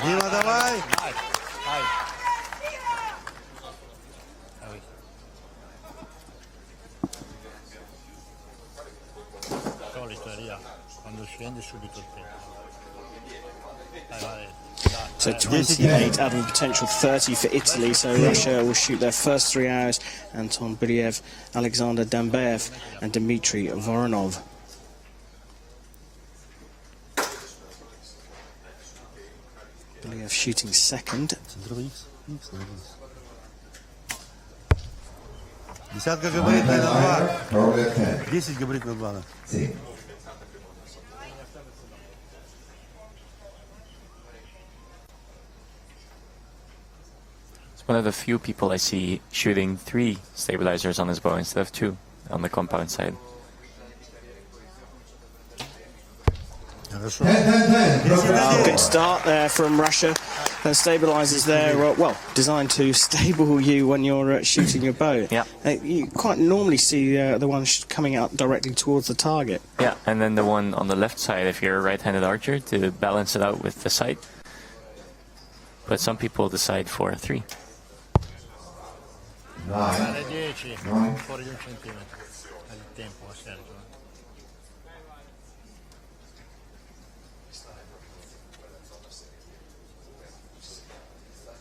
Дима, давай! Solito Elia, quando scende subito il tempo. Vai, vai. So 28 out of a potential 30 for Italy. So Russia will shoot their first 3 arrows. Anton Biliev, Alexander Dambaev and Dmitry Voronov. Biliev shooting second. Десятка габаритная на 2. 10 габарит на 2. It's one of the few people I see shooting 3 stabilizers on his bow instead of 2 on the compound side. Good start there from Russia. And stabilizers there, well, designed to stable you when you're shooting your bow. Yeah. You quite normally see the one coming out directly towards the target. Yeah, and then the one on the left side if you're a right-handed archer to balance it out with the sight. But some people decide for a 3. 9. Fuori di un centimetro. È il tempo, Sergio.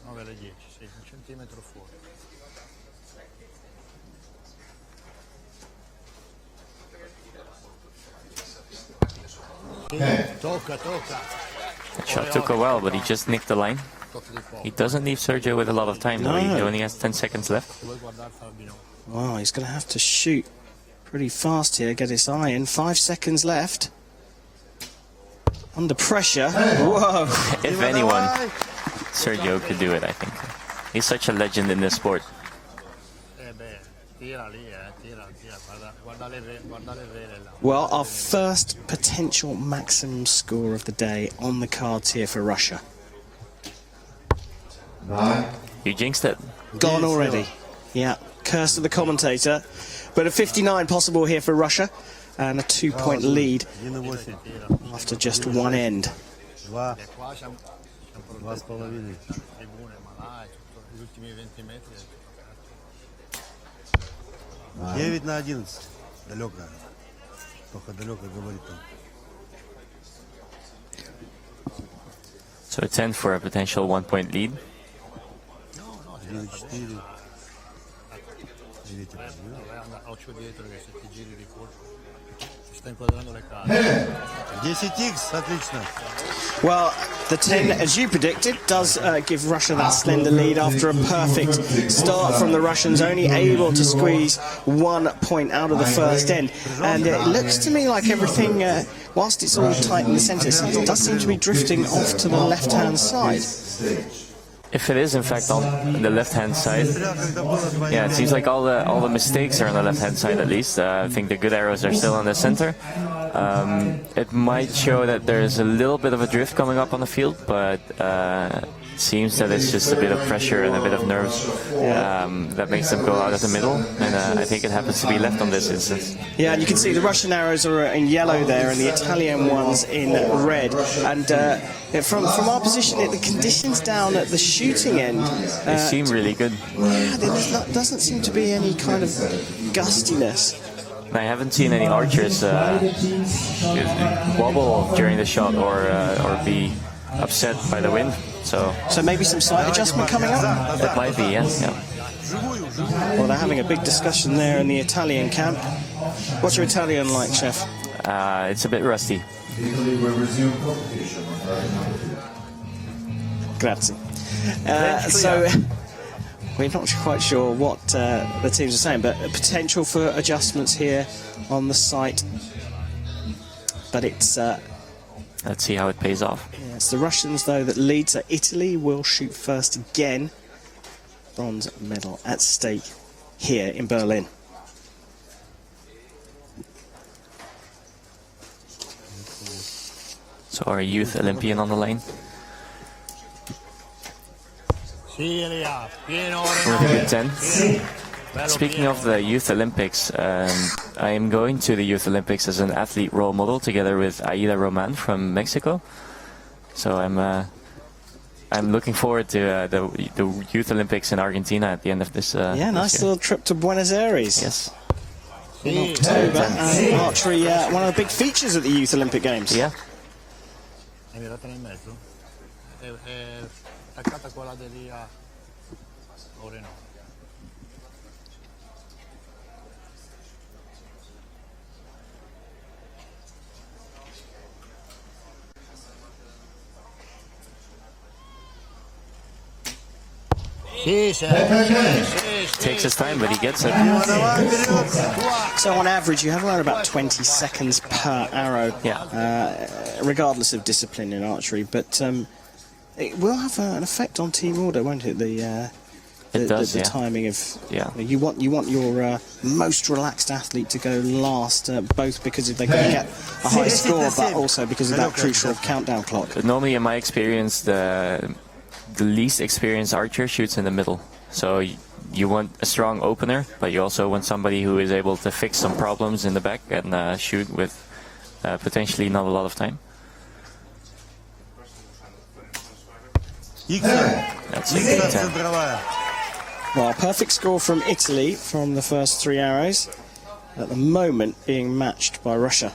9 alle 10, sì, un centimetro fuori. Tocca. That shot took a while, but he just nicked the line. He doesn't leave Sergio with a lot of time, though. He only has 10 seconds left. Wow, he's going to have to shoot pretty fast here, get his eye in. 5 seconds left. Under pressure. Whoa! If anyone, Sergio could do it, I think. He's such a legend in this sport. Well, our first potential maximum score of the day on the cards here for Russia. 9. You jinxed it. Gone already. Yeah, curse of the commentator. But a 59 possible here for Russia, and a 2-point lead after just one end. 2,5. Девять на 11. Далеко. Только далеко говорит он. So a 10 for a potential 1-point lead. 9-4. 10x, отлично. Well, the 10, as you predicted, does give Russia that slender lead after a perfect start from the Russians, only able to squeeze 1 point out of the first end. And it looks to me like everything, whilst it's all tight in the centre, it does seem to be drifting off to the left-hand side. If it is, in fact, on the left-hand side, yeah, it seems like all the mistakes are on the left-hand side at least. I think the good arrows are still on the center. It might show that there's a little bit of a drift coming up on the field, but it seems that it's just a bit of pressure and a bit of nerves that makes them go out of the middle, and I think it happens to be left on this instance. Yeah, and you can see the Russian arrows are in yellow there and the Italian ones in red. And from our position, the conditions down at the shooting end... They seem really good. Yeah, there doesn't seem to be any kind of gustiness. I haven't seen any archers wobble during the shot or be upset by the wind. So maybe some slight adjustment coming up? That might be, yes. Yeah. Well, they're having a big discussion there in the Italian camp. What's your Italian like, Chef? It's a bit rusty. Grazie. So we're not quite sure what the teams are saying, but potential for adjustments here on the site. But it's... let's see how it pays off. Yeah, it's the Russians, though, that lead. So Italy will shoot first again. Bronze medal at stake here in Berlin. So our youth Olympian on the line. With a good 10. Speaking of the Youth Olympics, I am going to the Youth Olympics as an athlete role model together with Aida Roman from Mexico. So I'm looking forward to the Youth Olympics in Argentina at the end of this. Yeah, nice this year. little trip to Buenos Aires. Yes. In October, and archery, one of the big features at the Youth Olympic Games. Yeah. è attaccata quella di lì a ore no. Takes his time, but he gets it. So on average, you have around about 20 seconds per arrow, regardless of discipline in archery. But it will have an effect on team order, won't it? The timing of you want your most relaxed athlete to go last, both because if they're going to get a high score, but also because of that crucial countdown clock. But normally, in my experience, the least experienced archer shoots in the middle. So you want a strong opener, but you also want somebody who is able to fix some problems in the back and shoot with potentially not a lot of time. That's a big 10. Well, perfect score from Italy from the first 3 arrows, at the moment being matched by Russia.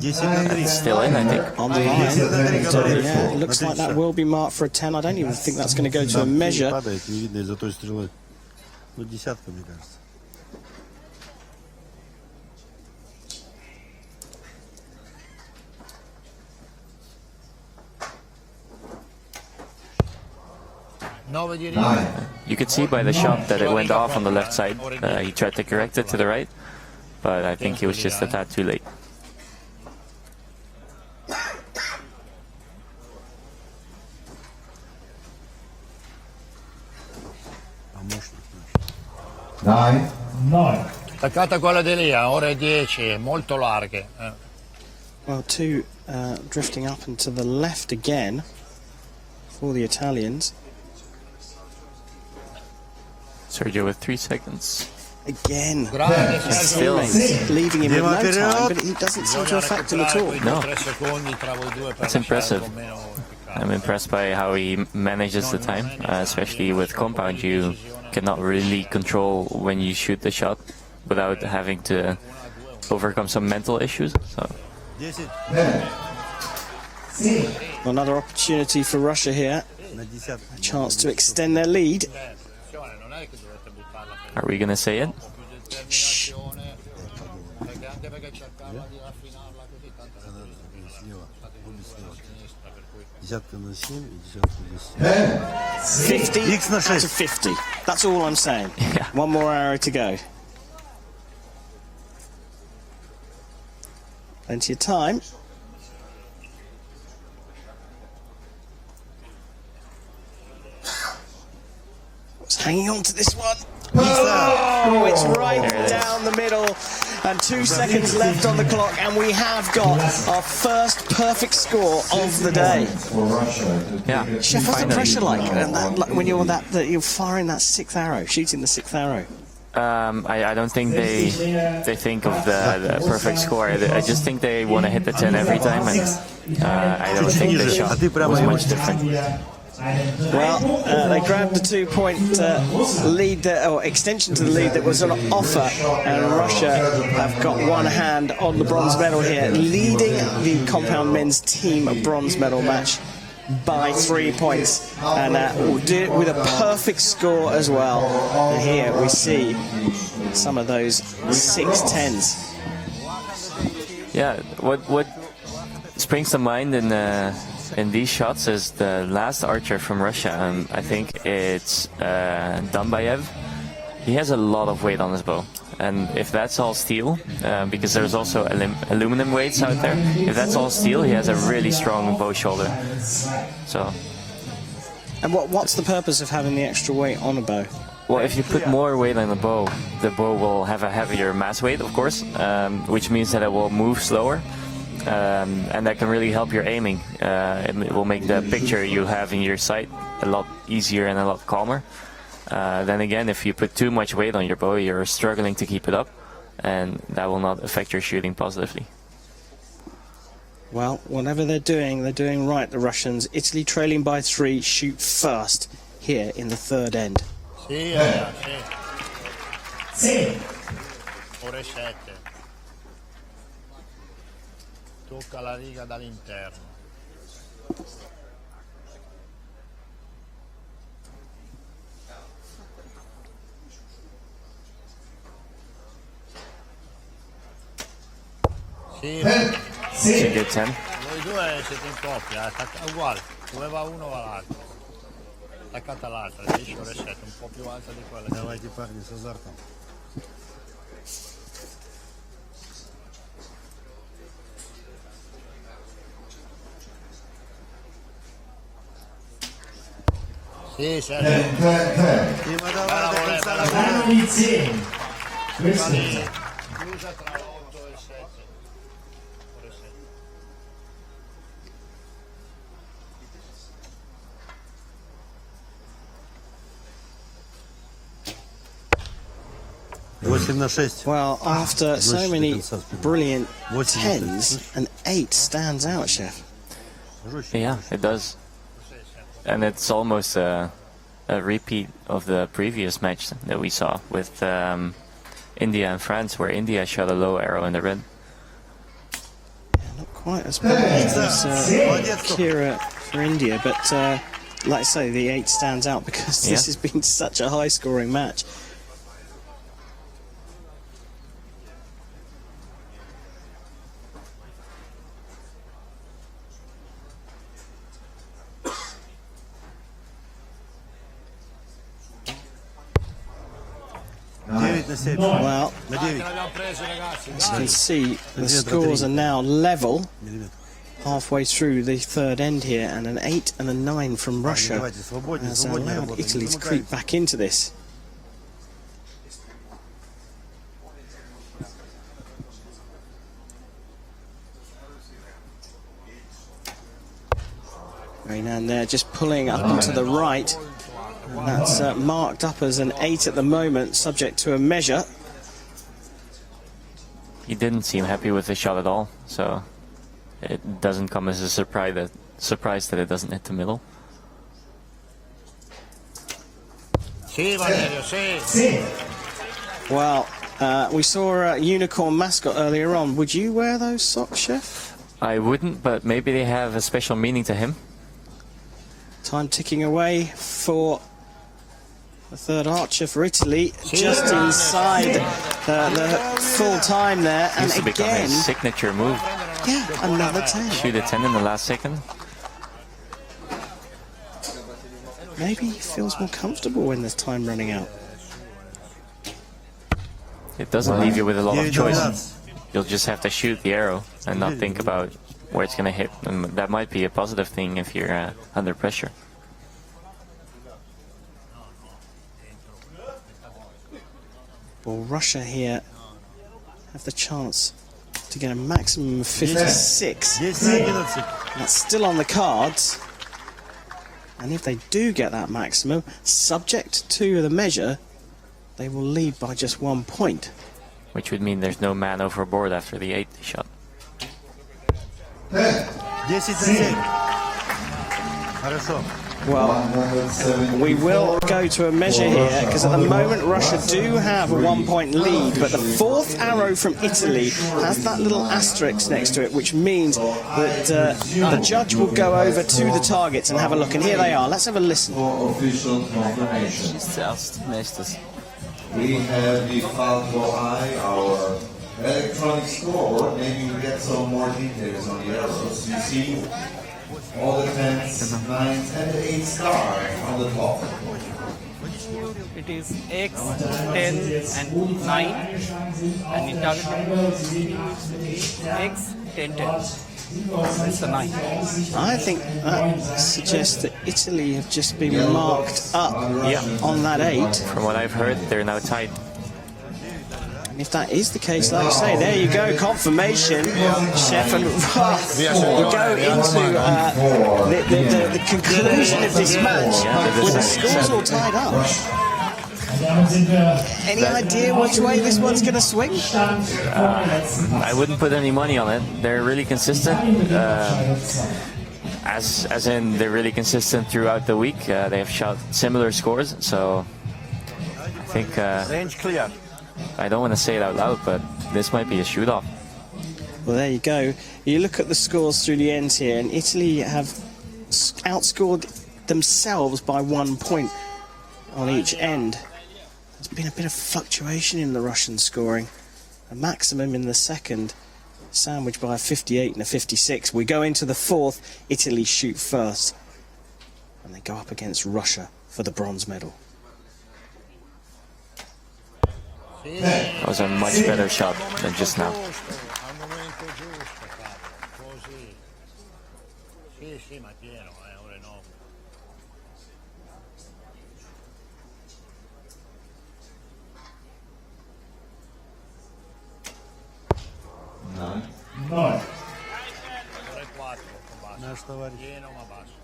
Still in, I think. On the line. Yeah, it looks like that will be marked for a 10. I don't even think that's going to go to a measure. You could see by the shot that it went off on the left side. He tried to correct it to the right, but I think he was just a tad too late. Attaccata quella di lì a ore 10, molto larghe. Well, 2 drifting up and to the left again for the Italians. Sergio with 3 seconds. Again, Still leaving him with no time, but it doesn't seem to affect him at all. No, that's impressive. I'm impressed by how he manages the time, especially with compound. You cannot really control when you shoot the shot without having to overcome some mental issues. So. Another opportunity for Russia here, a chance to extend their lead. Are we gonna say it? Shh. $50 out of 50. That's all I'm saying. Yeah. One more arrow to go. Plenty of time. Was hanging on to this one. Oh, it's right down the middle, and 2 seconds left on the clock, and we have got our first perfect score of the day. Yeah. Chef, what's the pressure like? And when you're you're firing that 6th arrow, shooting the 6th arrow. I don't think they think of the perfect score. I just think they want to hit the 10 every time, and I don't think the shot was much different. Well, they grabbed the 2-point lead, or extension to the lead that was on offer, and Russia have got one hand on the bronze medal here, leading the compound men's team bronze medal match by 3 points, and will do it with a perfect score as well. And here we see some of those 6-10s. Yeah, what springs to mind in these shots is the last archer from Russia. I think it's Dambayev. He has a lot of weight on his bow, and if that's all steel, because there's also aluminum weights out there, if that's all steel, he has a really strong bow shoulder. So. And what's the purpose of having the extra weight on a bow? Well, if you put more weight on the bow will have a heavier mass weight, of course, which means that it will move slower. And that can really help your aiming. It will make the picture you have in your sight a lot easier and a lot calmer. Then again, if you put too much weight on your bow, you're struggling to keep it up, and that will not affect your shooting positively. Well, whatever they're doing right, the Russians. Italy trailing by 3, shoot first here in the 3rd end. 10. Ore 7. Tocca la riga dall'interno. Sì, It's a good 10. voi due siete in coppia, uguale, dove va uno va l'altro. Attaccata all'altra, 10 ore 7, un po' più alta di quella. Давайте, парни, с азартом. Sì, serve. Mano di 10. Questo è Chiusa tra 8 e 7. Ore 7. Well, after so many brilliant 10s, an 8 stands out, Chef. Yeah, it does. And it's almost a repeat of the previous match that we saw with India and France, where India shot a low arrow in the red. Yeah, not quite as bad as Kira for India, but like I say, the 8 stands out because this has been such a high-scoring match. Well, as you can see, the scores are now level halfway through the third end here, and an 8 and a 9 from Russia has allowed Italy to creep back into this. Raynan there just pulling up into the right. And that's marked up as an 8 at the moment, subject to a measure. He didn't seem happy with the shot at all, so it doesn't come as a surprise that it doesn't hit the middle. Sì, Valerio, sì. Well, we saw a unicorn mascot earlier on. Would you wear those socks, Chef? I wouldn't, but maybe they have a special meaning to him. Time ticking away for the third archer for Italy, just inside the full time there, and Used to become again, his signature move. yeah, another 10. Shoot a 10 in the last second. Maybe he feels more comfortable when there's time running out. It doesn't leave you with a lot of choice. You'll just have to shoot the arrow and not think about where it's going to hit. And that might be a positive thing if you're under pressure. Well, Russia here have the chance to get a maximum of 56. That's still on the cards. And if they do get that maximum, subject to the measure, they will lead by just 1 point. Which would mean there's no man overboard after the 8th shot. Well, we will go to a measure here, because at the moment Russia do have a 1 point lead, but the fourth arrow from Italy has that little asterisk next to it, which means that the judge will go over to the targets and have a look. And here they are. Let's have a listen. Official confirmation. We have the Falco Eye, our electronic scoreboard. Maybe we get some more details on the arrows. You see all the 10s, 9s, and 8 stars on the top. It is X, 10 and 9, and in target X, 10, 10. That's the 9. I think that suggests that Italy have just been marked up on that 8. From what I've heard, they're now tied. And if that is the case, like I say, there you go, confirmation, Chef, and we go into the conclusion of this match with the scores all tied up. Any idea which way this one's going to swing? I wouldn't put any money on it. They're really consistent. As in, they're really consistent throughout the week. They have shot similar scores, so I think... Range clear. I don't want to say it out loud, but this might be a shoot-off. Well, there you go. You look at the scores through the end here, and Italy have outscored themselves by 1 point on each end. There's been a bit of fluctuation in the Russian scoring. A maximum in the second, sandwiched by a 58 and a 56. We go into the fourth. Italy shoot first, and they go up against Russia for the bronze medal. That was a much better shot than just now. Sì, ma è pieno, ora no. Nine. Neun. Ora è 4, basta. Pieno ma basso.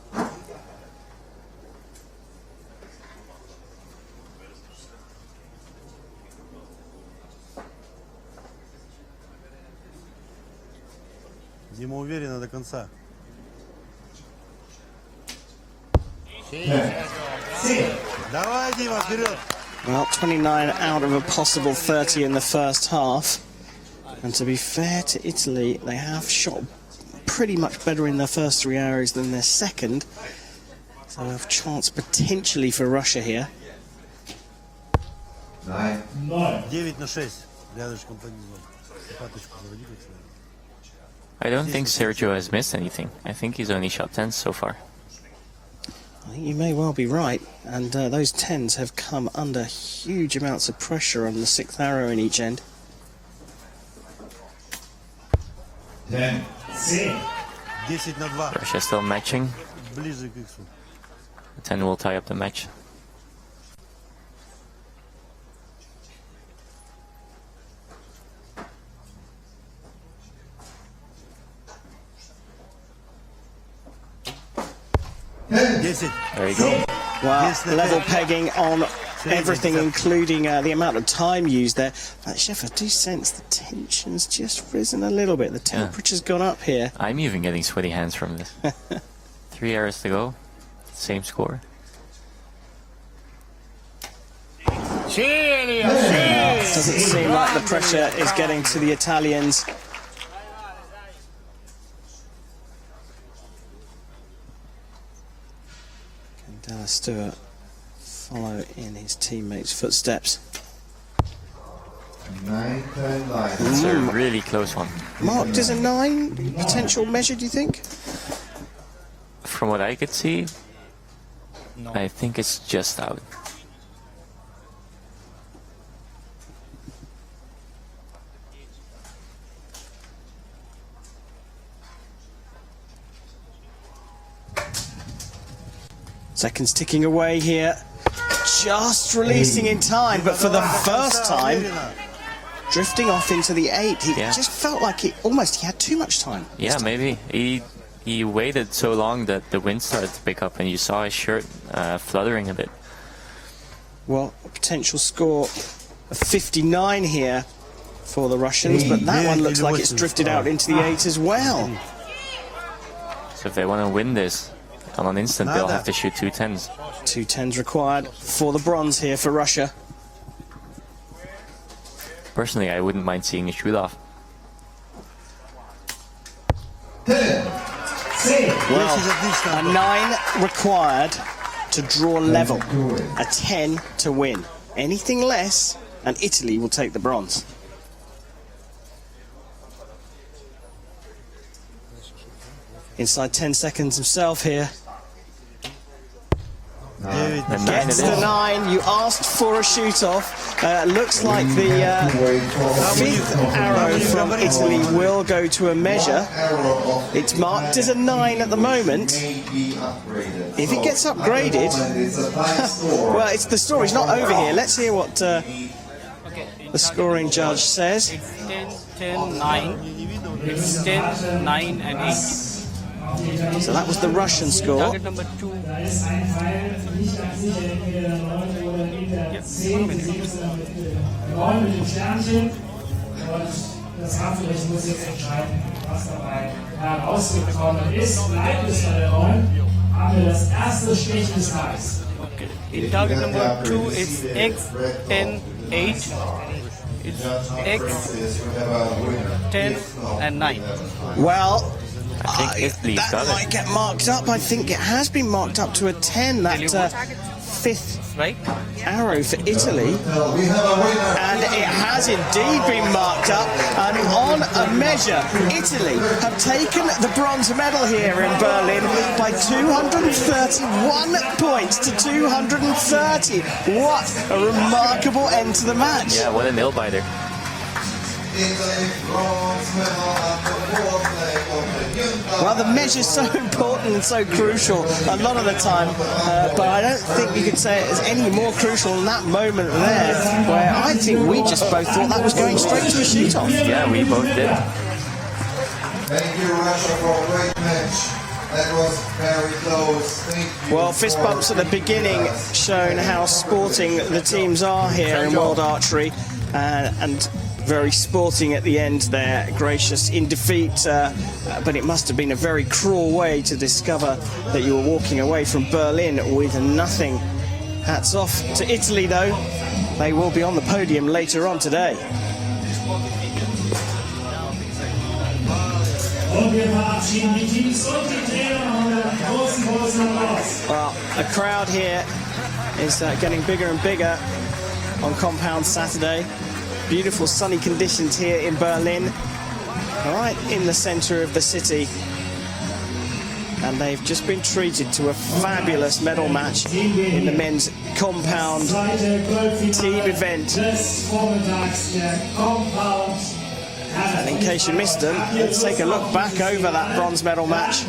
Дима уверенно до конца. Давай, Дима, вперед! Well, 29 out of a possible 30 in the first half. And to be fair to Italy, they have shot pretty much better in their first 3 areas than their second. So we have a chance potentially for Russia here. 9. 9-6. Рядышком понизу. Пяточку заводи, как следует. I don't think Sergio has missed anything. I think he's only shot 10s so far. I think you may well be right, and those 10s have come under huge amounts of pressure on the 6th arrow in each end. 10. 10-2. Russia still matching. Ближе к иксу. The 10 will tie up the match. There you go. Well, level pegging on everything, including the amount of time used there. But Chef, I do sense the tension's just risen a little bit. The temperature's gone up here. I'm even getting sweaty hands from this. 3 arrows to go. Same score. Doesn't seem like the pressure is getting to the Italians. Della Stewart follow in his teammates' footsteps. 9, 10, 9. It's a really close one. Marked as a 9 potential measure, do you think? From what I could see, I think it's just out. Seconds ticking away here. Just releasing in time, but for the first time, drifting off into the 8. He just felt like he had too much time. Yeah, maybe. He waited so long that the wind started to pick up and you saw his shirt fluttering a bit. Well, a potential score of 59 here for the Russians, but that one looks like it's drifted out into the 8 as well. So if they want to win this, on an instant they'll have to shoot 2 10s. 2 10s required for the bronze here for Russia. Personally, I wouldn't mind seeing a shoot-off. Well, a 9 required to draw level, a 10 to win. Anything less, and Italy will take the bronze. Inside 10 seconds himself here. Gets the 9. You asked for a shoot-off. Looks like the 5th arrow from Italy will go to a measure. It's marked as a 9 at the moment. If it gets upgraded, well, the story's not over here. Let's hear what the scoring judge says. It's 10, 9. It's 10, 9 and 8. So that was the Russian score. Target number 2. Das Handgericht muss jetzt entscheiden, was dabei herausgekommen ist. Bleibt es bei der 9, haben wir das erste Stich des Tages. In target number 2 is X, 10, 8. It's X, 10, and 9. Well, I think Italy's that got it. might get marked up. I think it has been marked up to a 10. That fifth Right? arrow for Italy. And it has indeed been marked up. And on a measure, Italy have taken the bronze medal here in Berlin by 231 points to 230. What a remarkable end to the match. Yeah, what a nail biter. Well, the measure's so important and so crucial a lot of the time, but I don't think you could say it is any more crucial than that moment there, where I think we just both thought that was going straight to a shoot-off. Yeah, we both did. Thank you, Russia, for a great match. That was very close. Thank you. Well, fist bumps at the beginning showing how sporting the teams are here in World Archery, and very sporting at the end there. Gracious in defeat, but it must have been a very cruel way to discover that you were walking away from Berlin with nothing. Hats off to Italy, though. They will be on the podium later on today. Well, the crowd here is getting bigger and bigger on Compound Saturday. Beautiful sunny conditions here in Berlin, right in the centre of the city. And they've just been treated to a fabulous medal match in the men's compound team event. And in case you missed them, let's take a look back over that bronze medal match.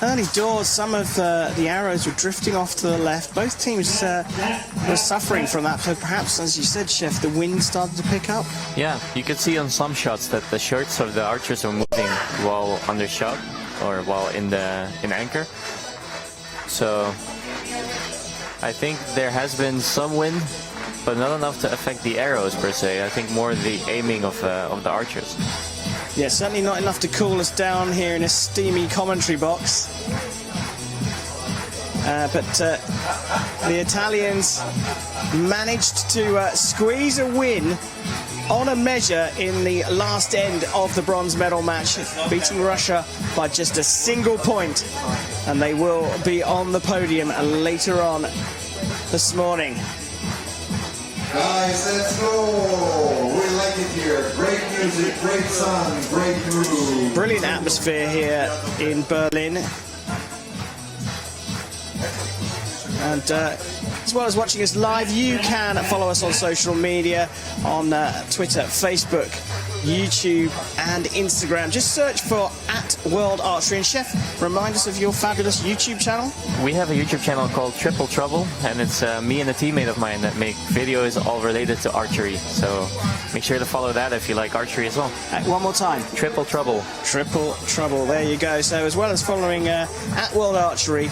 Early doors, some of the arrows were drifting off to the left. Both teams were suffering from that. So perhaps, as you said, Chef, the wind started to pick up. Yeah, you could see on some shots that the shirts of the archers are moving while under shot or while in anchor. So I think there has been some wind, but not enough to affect the arrows per se. I think more the aiming of the archers. Yeah, certainly not enough to cool us down here in a steamy commentary box. But the Italians managed to squeeze a win on a measure in the last end of the bronze medal match, beating Russia by just a single point. And they will be on the podium later on this morning. Guys, let's go! We like it here. Great music, great sun, great mood. Brilliant atmosphere here in Berlin. And as well as watching us live, you can follow us on social media, on Twitter, Facebook, YouTube and Instagram. Just search for @WorldArchery. And Chef, remind us of your fabulous YouTube channel. We have a YouTube channel called Triple Trouble, and it's me and a teammate of mine that make videos all related to archery. So make sure to follow that if you like archery as well. One more time. Triple Trouble. Triple Trouble. There you go. So as well as following @WorldArchery,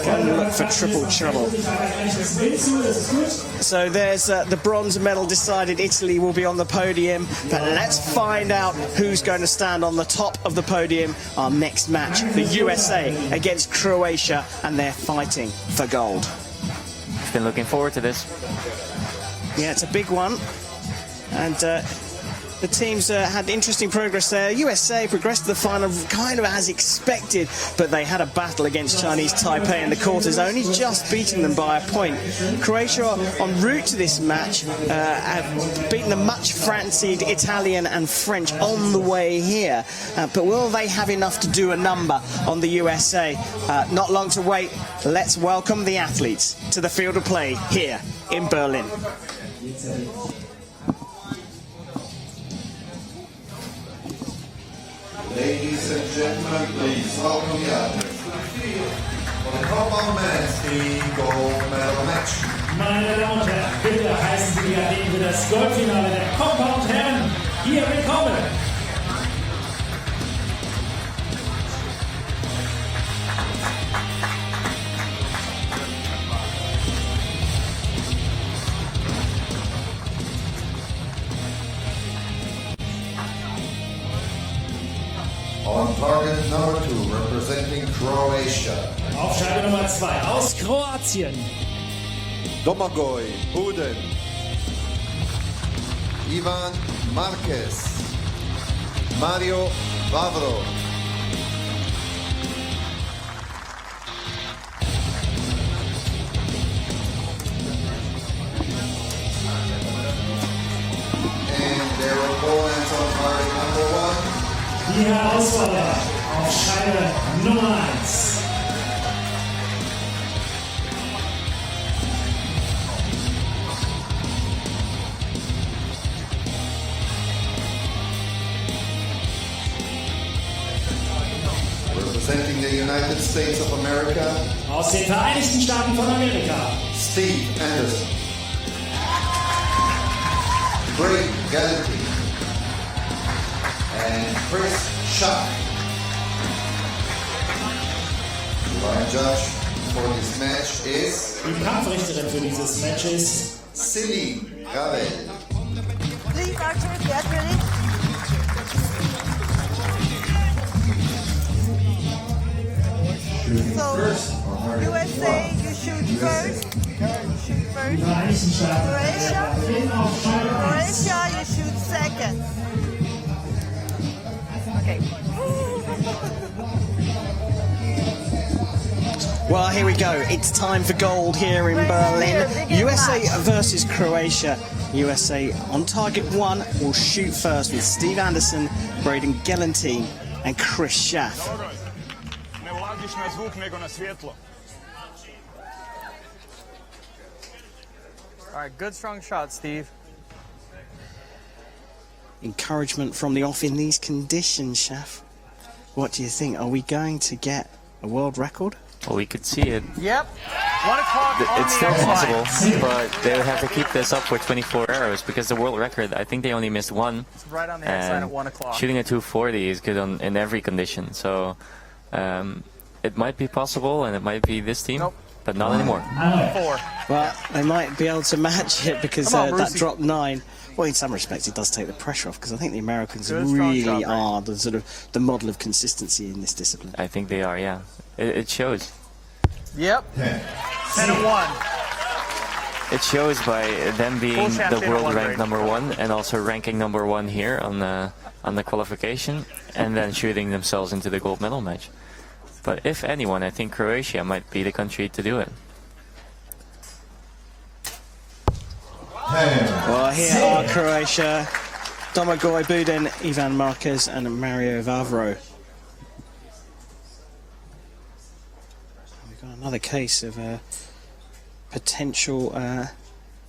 go and look for Triple Trouble. So there's the bronze medal decided. Italy will be on the podium, but let's find out who's going to stand on the top of the podium. Our next match, the USA against Croatia, and they're fighting for gold. Been looking forward to this. Yeah, it's a big one, and the teams had interesting progress there. USA progressed to the final kind of as expected, but they had a battle against Chinese Taipei in the quarters, only just beating them by a point. Croatia, en route to this match, have beaten the much fancied Italian and French on the way here. But will they have enough to do a number on the USA? Not long to wait. Let's welcome the athletes to the field of play here in Berlin. Ladies and gentlemen, please welcome the athletes to the field for the compound men's team gold medal match. Meine Damen und Herren, bitte heißen Sie die Athleten für das Goldfinale der Compound-Herren hier willkommen. target number 2, representing Croatia. Auf Scheibe Nummer 2 aus Kroatien. Domagoj Buden. Ivan Marquez. Mario Vavro. And their opponents on target number 1. Die Herausforderer auf Scheibe Nummer 1. Representing the United States of America, Aus den Vereinigten Staaten von Amerika. Steve Anderson. Greg Gallantry. And Chris Schack. The line judge for this match is Die Kampfrichterin für dieses Match ist Silly Ravel. Please, Archer, get ready. So, USA, you shoot first. Shoot first. Vereinigten Staaten. Croatia, Croatia, you shoot second. Okay. Well, here we go. It's time for gold here in Berlin. USA versus Croatia. USA on target 1 will shoot first with Steve Anderson, Braden Gelantine and Chris Schaff. All right, good strong shot, Steve. Encouragement from the off in these conditions, Schaff. What do you think? Are we going to get a world record? Well, we could see it. Yep. 1 o'clock on It's the still X-line. possible, but they would have to keep this up for 24 arrows because the world record, I think they only missed 1. It's right on the X-line at 1 o'clock. Shooting a 240 is good in every condition, so it might be possible and it might be this team, but not anymore. 4. Well, they might be able to match it because Come on, that Brucey. dropped 9. Well, in some respects, it does take the pressure off because I think the Americans Good, strong really shot, right? are the sort of the model of consistency in this discipline. I think they are, yeah. It shows. Yep. 10 and 1. It shows by them being Full the shaft in world one ranked grade. number 1 and also ranking number 1 here on the qualification and then shooting themselves into the gold medal match. But if anyone, I think Croatia might be the country to do it. Well, here are Croatia, Domagoj Buden, Ivan Marquez and Mario Vavro. We've got another case of a potential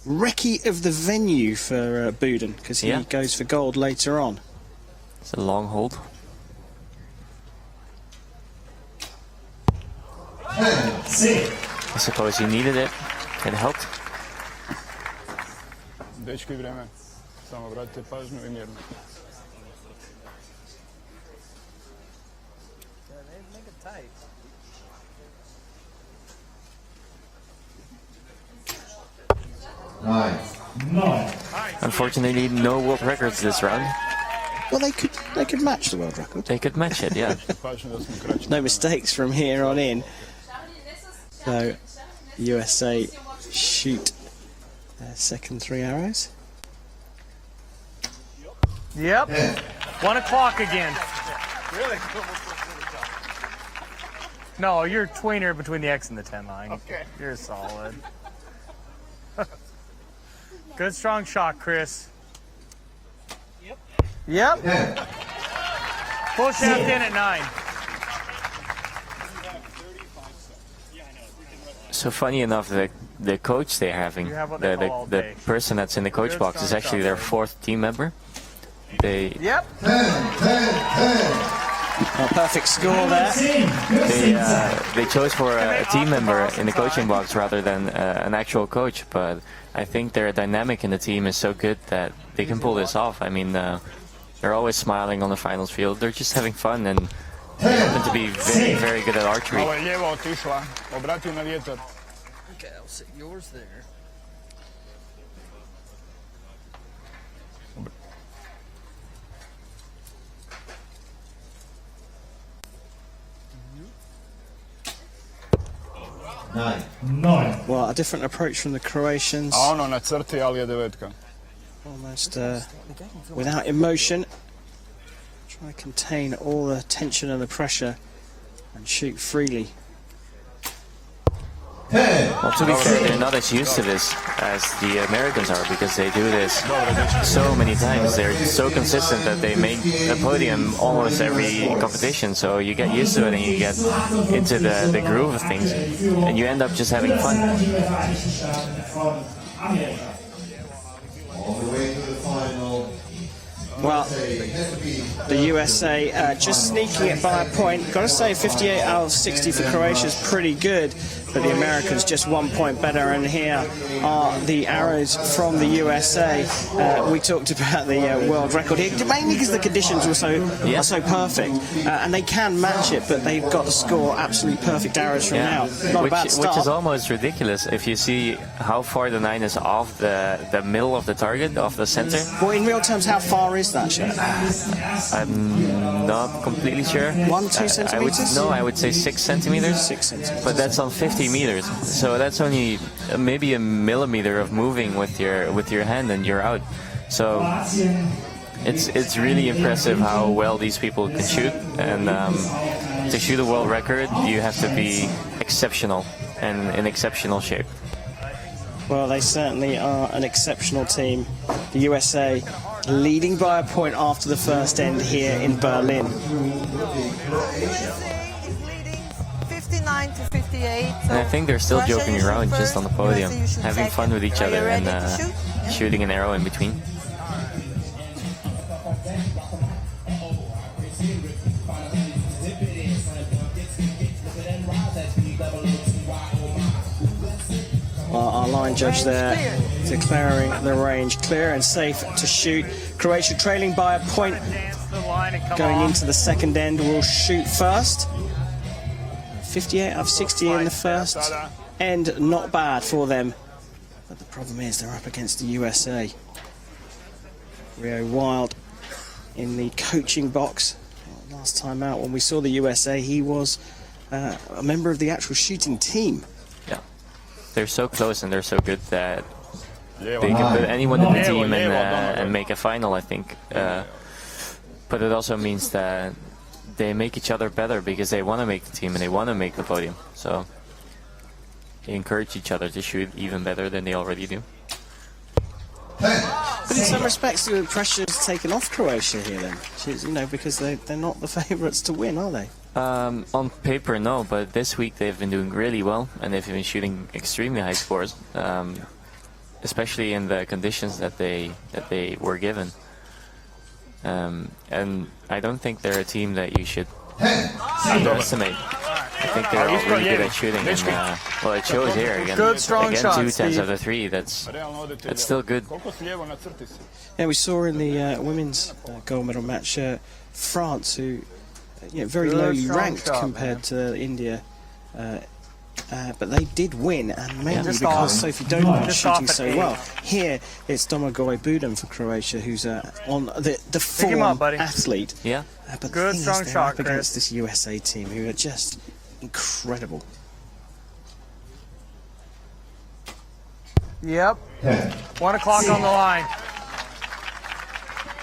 recce of the venue for Buden because he goes for gold later on. It's a long hold. I suppose he needed it. It helped. Dečki, vreme. Samo vratite pažnju i mirno. Unfortunately, no world records this round. Well, they could match the world record. They could match it, yeah. No mistakes from here on in. So, USA shoot their second 3 arrows. Yep. 1 o'clock again. No, you're tweener between the X and the 10 line. Okay. You're solid. Good strong shot, Chris. Yep. Full shaft in at 9. So funny enough, the coach they're having, the person that's in the coach box is actually their 4th team member. They A perfect score there. they chose for a team member in the coaching box rather than an actual coach, but I think their dynamic in the team is so good that they can pull this off. I mean, they're always smiling on the finals field. They're just having fun and they happen to be very, very good at archery. Ovo je lijevo otišla. Obratio na vjetar. Okay, I'll sit yours there. 9. Well, a different approach from the Croatians. A ono na crti, ali je devetka. Almost without emotion. Try to contain all the tension and the pressure and shoot freely. Well, to be fair, they're not as used to this as the Americans are, because they do this so many times. They're so consistent that they make a podium almost every competition. So you get used to it and you get into the groove of things, and you end up just having fun. All the way to the final. Well, the USA just sneaking it by a point. Got to say, 58 out of 60 for Croatia is pretty good, but the Americans just 1 point better. And here are the arrows from the USA. We talked about the world record here, mainly because the conditions were so perfect, and they can match it, but they've got to score absolutely perfect arrows from now. Not a bad start. Which is almost ridiculous if you see how far the 9 is off the middle of the target, off the center. Well, in real terms, how far is that, Shane? I'm not completely sure. 1, 2 centimeters? I would say 6 centimeters. 6 centimeters. But that's on 50 meters, so that's only maybe a millimeter of moving with your hand, and you're out. So it's really impressive how well these people can shoot, and to shoot a world record, you have to be exceptional and in exceptional shape. Well, they certainly are an exceptional team. The USA leading by a point after the first end here in Berlin. USA is leading 59 to 58. And I think they're still joking around just on the podium, having fun with each other and shooting an arrow in between. Our line judge there declaring the range clear and safe to shoot. Croatia trailing by a point going into the second end will shoot first. 58 out of 60 in the first end, not bad for them. But the problem is they're up against the USA. Rio Wild in the coaching box. Last time out when we saw the USA, he was a member of the actual shooting team. They're so close and they're so good that they can put anyone in the team and make a final, I think. But it also means that they make each other better because they want to make the team and they want to make the podium. So they encourage each other to shoot even better than they already do. But in some respects, the pressure is taken off Croatia here then, because they're not the favourites to win, are they? On paper, no, but this week they've been doing really well and they've been shooting extremely high scores, especially in the conditions that they were given. And I don't think they're a team that you should underestimate. I think they're all really good at shooting, and well, it shows here again. Good, strong again, shots, 2 10s Steve. out of 3. That's still good. Yeah, we saw in the women's gold medal match France, who very lowly ranked compared to India, but they did win, and mainly because Sophie Dolan was shooting so well. Here it's Domagoj Budin for Croatia, who's on the form athlete. Yeah. But Good, the thing strong is, they're shot, up against this USA team, who are just incredible. Yep. 1 o'clock on the line.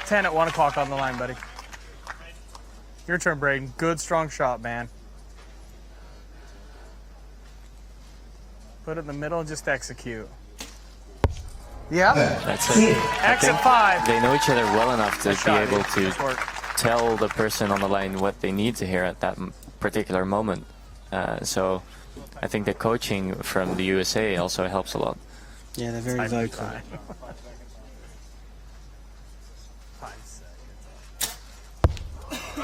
10 at 1 o'clock on the line, buddy. Your turn, Braden. Good, strong shot, man. Put it in the middle and just execute. Yep. That's it. Exit 5. They know each other well enough to be able to tell the person on the line what they need to hear at that particular moment. So I think the coaching from the USA also helps a lot. Yeah, they're very vocal.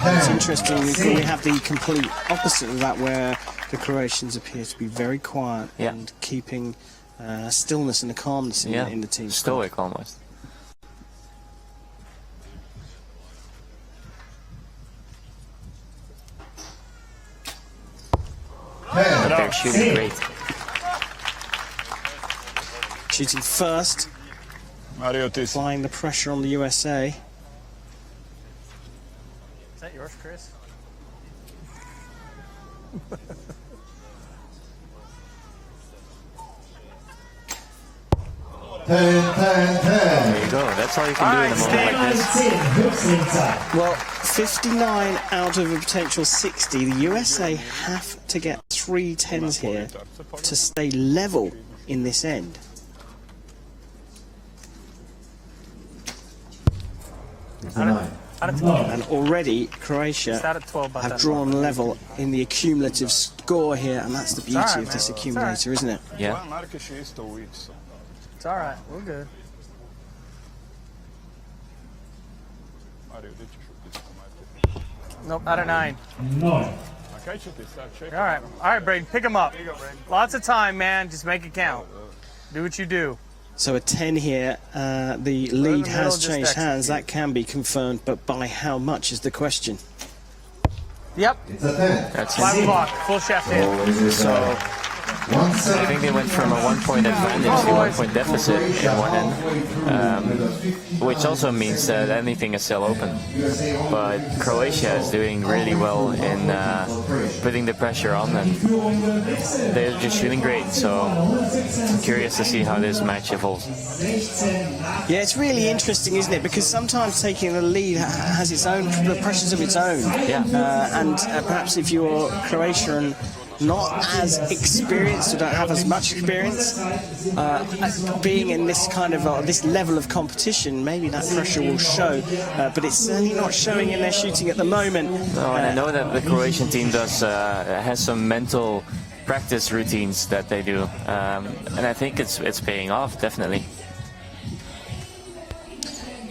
It's interesting because we have the complete opposite of that, where the Croatians appear to be very quiet and keeping stillness and a calmness in the team. Stoic almost. But they're shooting great. Shooting first, applying the pressure on the USA. Is that yours, Chris? There you go. That's all you can do in a moment like this. Well, 59 out of a potential 60. The USA have to get 3 10s here to stay level in this end. And already Croatia have drawn level in the accumulative score here, and that's the beauty of this accumulator, isn't it? Yeah. It's all right. We're good. Nope, out of 9. No. All right, Braden, pick him up. Lots of time, man. Just make it count. Do what you do. So a 10 here. The lead has changed hands. That can be confirmed, but by how much is the question? Yep. That's 5 o'clock. Full shaft in. So I think they went from a 1-point advantage to a 1-point deficit in one end, which also means that anything is still open. But Croatia is doing really well in putting the pressure on, and they're just shooting great. So I'm curious to see how this match evolves. Yeah, it's really interesting, isn't it? Because sometimes taking the lead has its own pressures of its own. Yeah. And perhaps if you're Croatia and not as experienced, or don't have as much experience, being in this kind of this level of competition, maybe that pressure will show, but it's certainly not showing in their shooting at the moment. No, and I know that the Croatian team has some mental practice routines that they do, and I think it's paying off, definitely.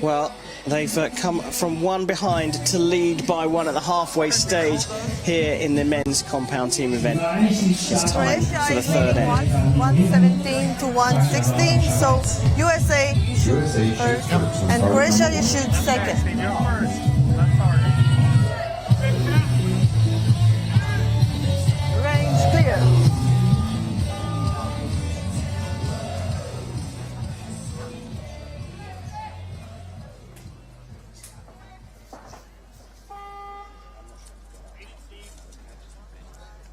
Well, they've come from 1 behind to lead by 1 at the halfway stage here in the men's compound team event. It's time for the third end. 117 to 116. So USA, you shoot first, and Croatia, you shoot second. Range clear.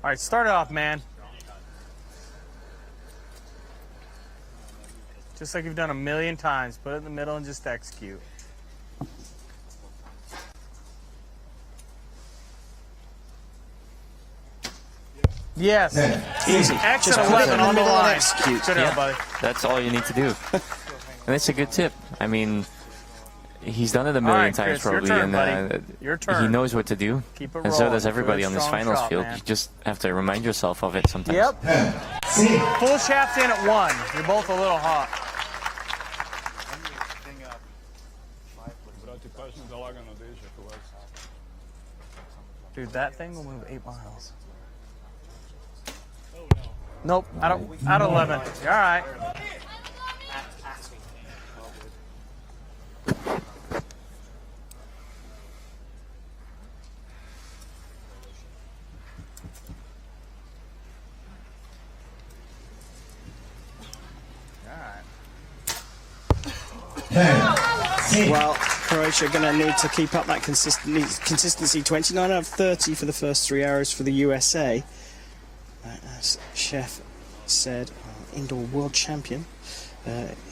All right, start it off, man. Just like you've done a million times. Put it in the middle and just execute. Yes. Easy. Exit Just 11 on the line. Execute. Good Yeah, buddy. that's all you need to do. And it's a good tip. I mean, he's done it a million times Chris, your probably, turn, and buddy. Your turn. he knows what to do. Keep it And so rolling. does everybody Good, on this strong finals shot, field. man. You just have to remind yourself of it sometimes. Yep. Full shaft in at 1. You're both a little hot. Dude, that thing will move 8 miles. Nope, out of 11. You're all right. Well, Croatia are going to need to keep up that consistency. 29 out of 30 for the first 3 arrows for the USA. As Chef said, indoor world champion.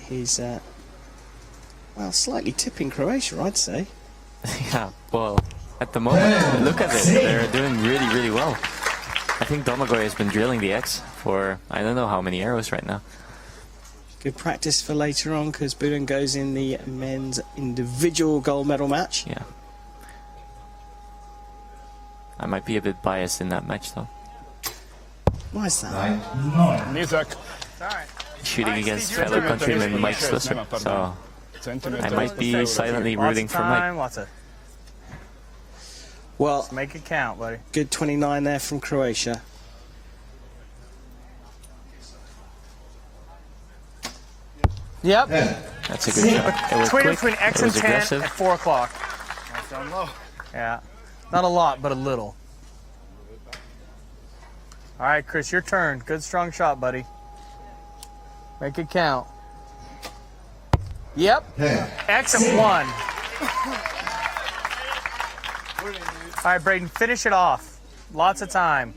He's, well, slightly tipping Croatia, I'd say. Yeah, well, at the moment, look at it. They're doing really, really well. I think Domagoj has been drilling the X for I don't know how many arrows right now. Good practice for later on, because Budin goes in the men's individual gold medal match. Yeah. I might be a bit biased in that match, though. Why is that? Nizak. Shooting against fellow countryman Mike Slusser, so I might be silently rooting for Mike. Lots of. Well, Let's make it count, buddy. good 29 there from Croatia. Yep. That's a good shot. It was Swing quick, between X it and was 10 aggressive. at 4 o'clock. Yeah. Not a lot, but a little. All right, Chris, your turn. Good, strong shot, buddy. Make it count. Yep. X at 1. All right, Braden, finish it off. Lots of time.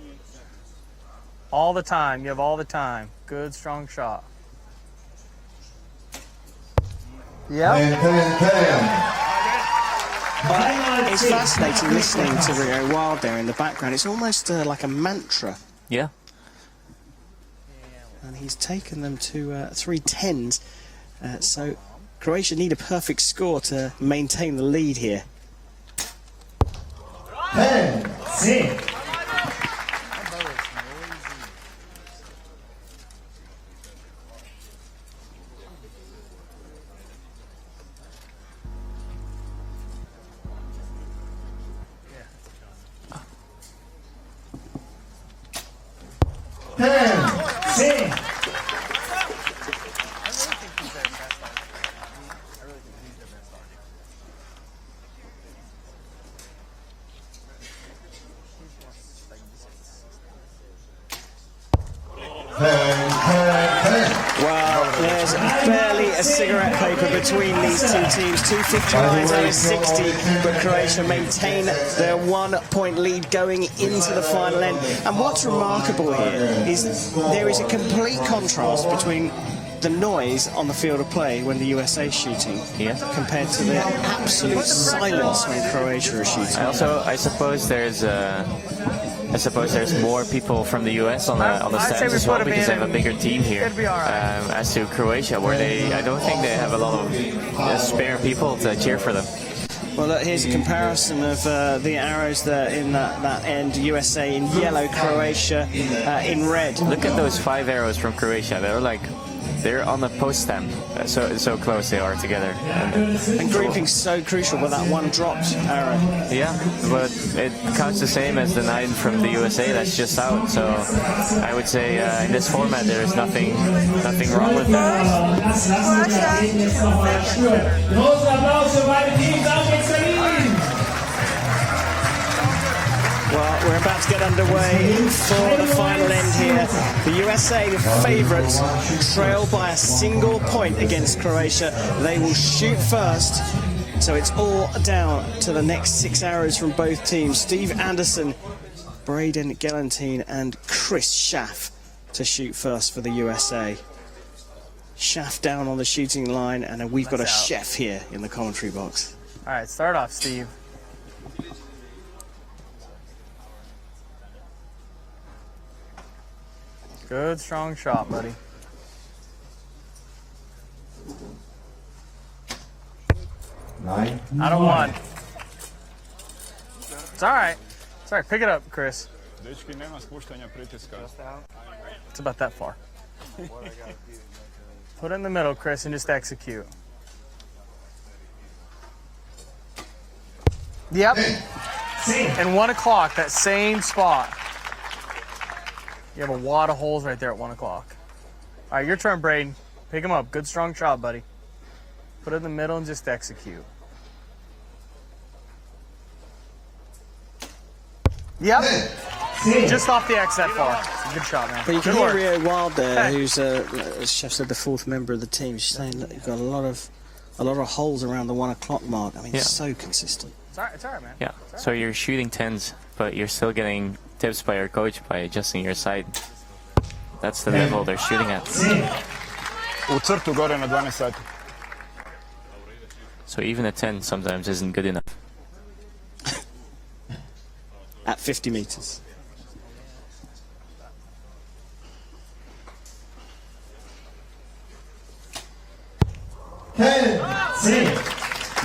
All the time. You have all the time. Good, strong shot. It's fascinating listening to Rio Wild there in the background. It's almost like a mantra. Yeah. And he's taken them to 3 10s. So Croatia need a perfect score to maintain the lead here. 10. Well, there's barely a cigarette paper between these two teams. 2:59 to 60, but Croatia maintain their 1-point lead going into the final end. And what's remarkable here is there is a complete contrast between the noise on the field of play when the USA is shooting compared to the absolute silence when Croatia is shooting. I suppose there's more people from the US on the stands as well because they have a bigger team here. As to Croatia, where I don't think they have a lot of spare people to cheer for them. Well, look, here's a comparison of the arrows there in that end. USA in yellow, Croatia in red. Look at those 5 arrows from Croatia. They're on the post stamp, so close they are together. And grouping's so crucial with that one dropped arrow. Yeah, but it counts the same as the 9 from the USA that's just out. So I would say in this format there is nothing wrong with that. Well, we're about to get underway for the final end here. The USA, the favourites, trail by a single point against Croatia. They will shoot first, so it's all down to the next 6 arrows from both teams. Steve Anderson, Braden Gelantine and Chris Schaff to shoot first for the USA. Schaff down on the shooting line, and we've got a chef here in the commentary box. All right, start off, Steve. Good, strong shot, buddy. Nine. Out of 1. It's all right. It's all right. Pick it up, Chris. It's about that far. Put it in the middle, Chris, and just execute. Yep. And 1 o'clock, that same spot. You have a wad of holes right there at 1 o'clock. All right, your turn, Braden. Pick him up. Good, strong shot, buddy. Put it in the middle and just execute. Yep. Just off the X that far. Good shot, man. But you can Good hear work. Rio Wild there, who's, as Chef said, the 4th member of the team. She's saying that you've got a lot of holes around the 1 o'clock mark. I mean, it's so consistent. It's all right, man. Yeah. So you're shooting 10s, but you're still getting tips by your coach by adjusting your sight. That's the level they're shooting at. U crtu gore na 12 sati. So even a 10 sometimes isn't good enough. At 50 meters.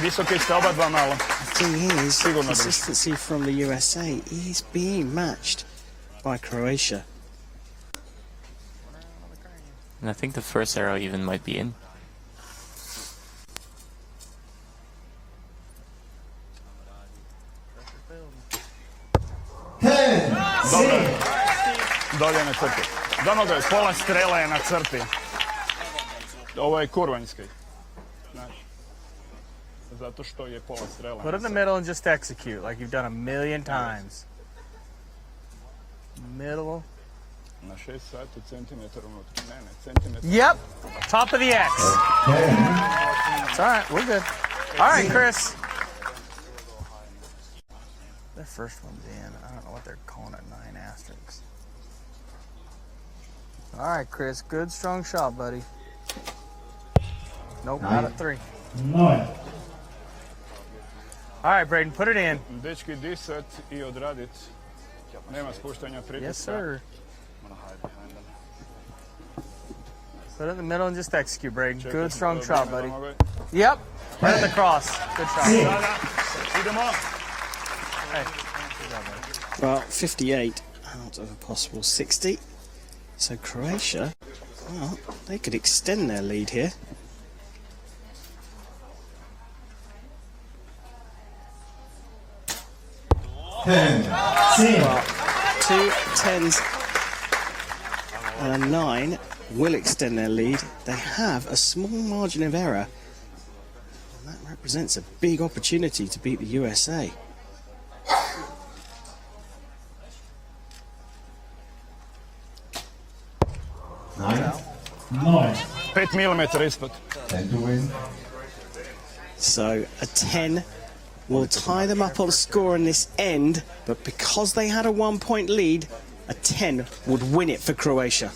Visoki ste oba dva malo. The thing is, consistency from the USA is being matched by Croatia. And I think the first arrow even might be in. Dolje na crti. Do noga je, pola strela je na crti. Ovo je kurvanjski. Znaš. Zato što je pola strela. Put it in the middle and just execute like you've done a million times. Middle. Na 6 sati centimetar unutra. Ne, centimetar. Yep. Top of the X. It's all right. We're good. All right, Chris. The first one's in. I don't know what they're calling it. 9 asterisks. All right, Chris. Good, strong shot, buddy. Nope, not at 3. 9. All right, Braden, put it in. Dečki disat I odradit. Nema spuštanja pritiska. Yes, sir. Put it in the middle and just execute, Braden. Good, strong shot, buddy. Yep. Right in the cross. Good shot. Hey. Well, 58 out of a possible 60. So Croatia, well, they could extend their lead here. Well, 2 10s and a 9 will extend their lead. They have a small margin of error. And that represents a big opportunity to beat the USA. Nine. 5 millimeter ispod. So a 10 will tie them up on score in this end, but because they had a 1-point lead, a 10 would win it for Croatia.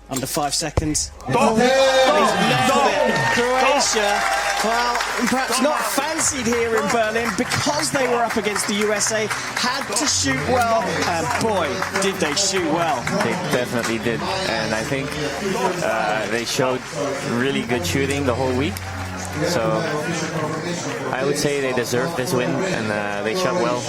Under 5 seconds. He's nailed it. Croatia, well, perhaps not fancied here in Berlin because they were up against the USA, had to shoot well, and boy, did they shoot well. They definitely did, and I think they showed really good shooting the whole week. So I would say they deserve this win, and they shot well.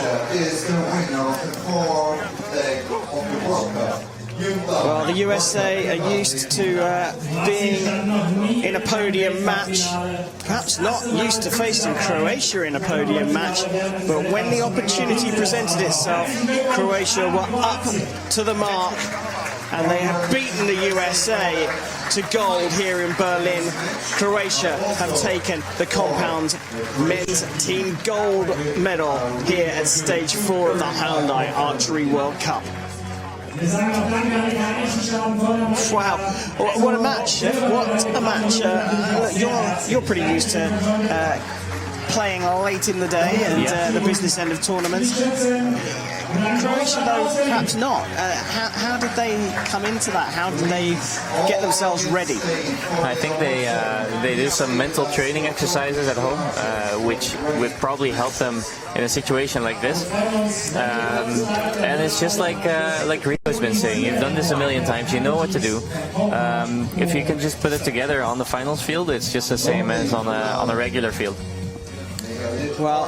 Well, the USA are used to being in a podium match, perhaps not used to facing Croatia in a podium match, but when the opportunity presented itself, Croatia were up to the mark, and they have beaten the USA to gold here in Berlin. Croatia have taken the compound men's team gold medal here at stage 4 of the Hyundai Archery World Cup. Wow, what a match, Chef. What a match. You're pretty used to playing late in the day and the business end of tournaments. Croatia, though, perhaps not. How did they come into that? How did they get themselves ready? I think they did some mental training exercises at home, which would probably help them in a situation like this. And it's just like Rico's been saying, you've done this a million times, you know what to do. If you can just put it together on the finals field, it's just the same as on a regular field. Well,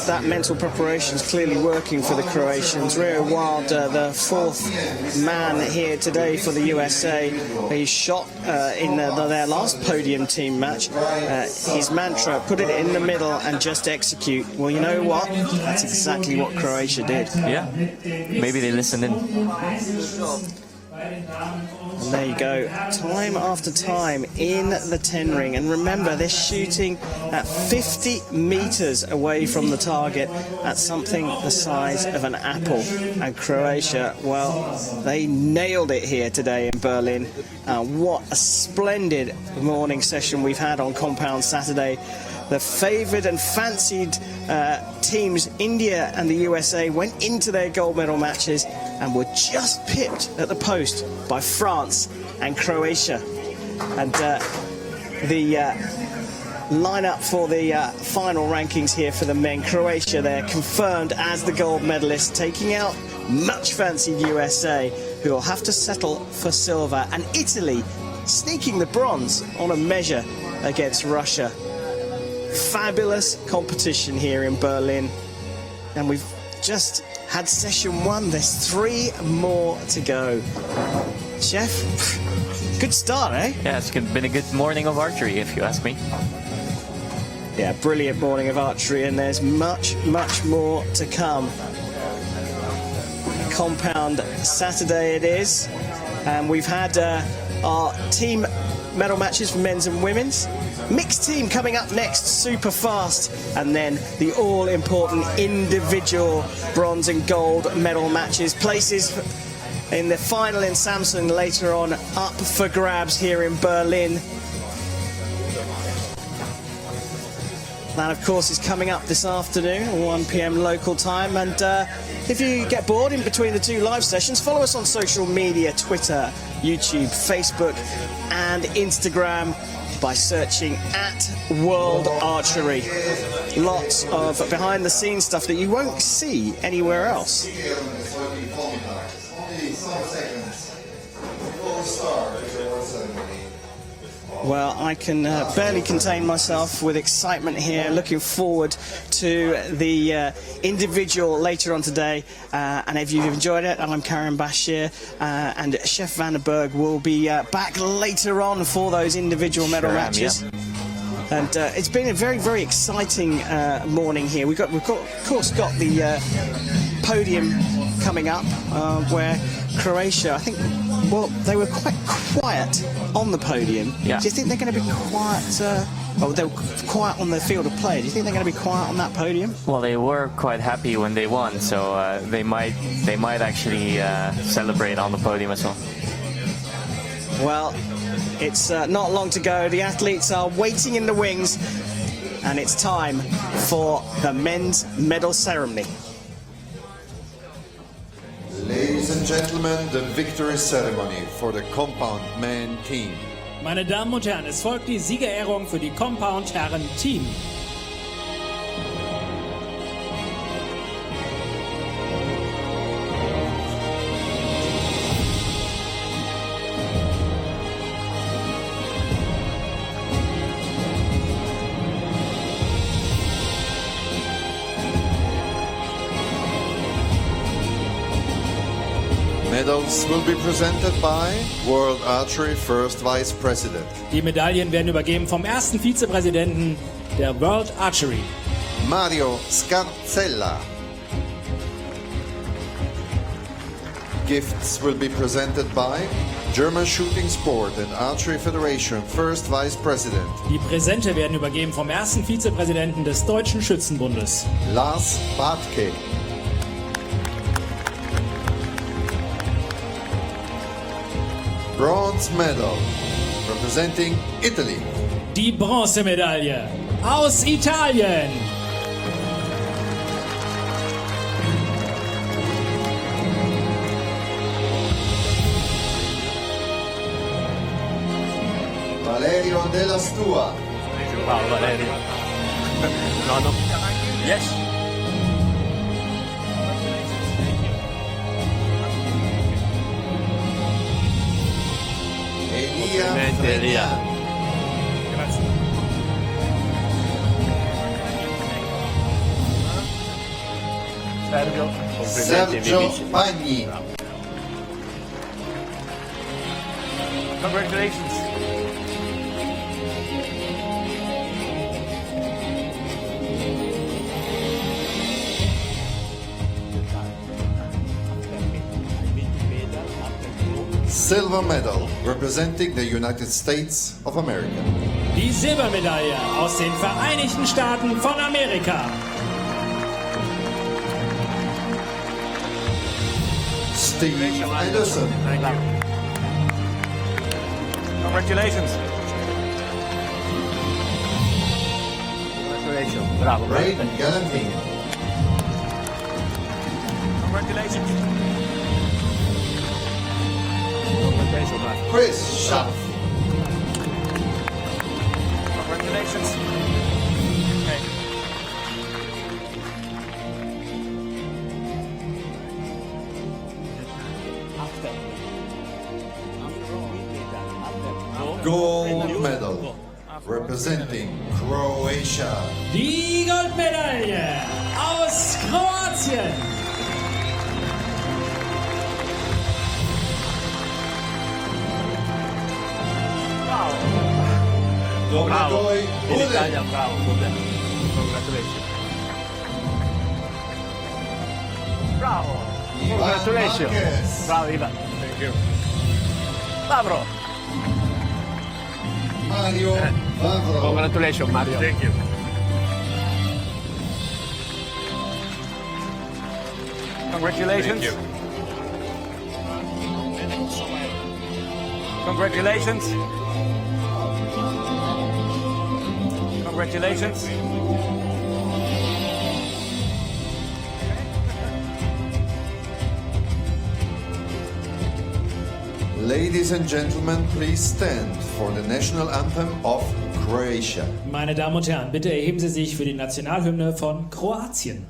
that mental preparation is clearly working for the Croatians. Rio Wilder, the 4th man here today for the USA, he shot in their last podium team match. His mantra, put it in the middle and just execute. Well, you know what? That's exactly what Croatia did. Yeah, maybe they listened in. And there you go, time after time in the 10 ring. And remember, they're shooting at 50 meters away from the target at something the size of an apple. And Croatia, well, they nailed it here today in Berlin. What a splendid morning session we've had on Compound Saturday. The favoured and fancied teams, India and the USA, went into their gold medal matches and were just pipped at the post by France and Croatia. And the lineup for the final rankings here for the men: Croatia, they're confirmed as the gold medalists, taking out much fancied USA, who will have to settle for silver, and Italy sneaking the bronze on a measure against Russia. Fabulous competition here in Berlin, and we've just had session 1. There's 3 more to go. Chef, good start, eh? Yeah, it's been a good morning of archery, if you ask me. Yeah, brilliant morning of archery, and there's much, much more to come. Compound Saturday it is, and we've had our team medal matches for men's and women's. Mixed team coming up next, super fast, and then the all-important individual bronze and gold medal matches. Places in the final in Samsung later on up for grabs here in Berlin. That, of course, is coming up this afternoon, 1 p.m. local time. And if you get bored in between the 2 live sessions, follow us on social media, Twitter YouTube, Facebook, and Instagram by searching @World Archery. Lots of behind-the-scenes stuff that you won't see anywhere else. Well, I can barely contain myself with excitement here. Looking forward to the individual later on today. And if you've enjoyed it, I'm Karen Bashir, and Chef Vandenberg will be back later on for those individual medal matches. Yeah. And it's been a very, very exciting morning here. We've of course got the podium coming up where Croatia, I think, well, they were quite quiet on the podium. Yeah. Do you think they're going to be quiet? They were quiet on the field of play. Do you think they're going to be quiet on that podium? Well, they were quite happy when they won, so they might actually celebrate on the podium as well. Well, it's not long to go. The athletes are waiting in the wings, and it's time for the men's medal ceremony. Ladies and gentlemen, the victory ceremony for the Compound Men Team. Meine Damen und Herren, es folgt die Siegerehrung für die Compound Herren Team. Medals will be presented by World Archery First Vice President. Die Medaillen werden übergeben vom ersten Vizepräsidenten der World Archery, Mario Scarzella. Gifts will be presented by German Shooting Sport and Archery Federation First Vice President. Die Präsente werden übergeben vom ersten Vizepräsidenten des Deutschen Schützenbundes, Lars Bartke. Bronze medal representing Italy. Die Bronzemedaille aus Italien. Valerio della Stua. Wow, Valerio. No. Yes. Elia. Sergio Pagni. Congratulations. Silver medal representing the United States of America. Die Silbermedaille aus den Vereinigten Staaten von Amerika. Steve Anderson. Congratulations. Congratulations. Bravo. Ray Galantine. Congratulations. Chris Schaff. Congratulations. Okay. Gold medal representing Croatia. Die Goldmedaille aus Kroatien. Bravo. In Italia, bravo. Congratulations. Bravo. Congratulations. Bravo, Ivan. Thank you. Bravo. Mario Vavro. Congratulations, Mario. Thank you. Congratulations. Thank you. Congratulations. Congratulations. Ladies and gentlemen, please stand for the national anthem of Croatia. Meine Damen und Herren, bitte erheben Sie sich für die Nationalhymne von Kroatien.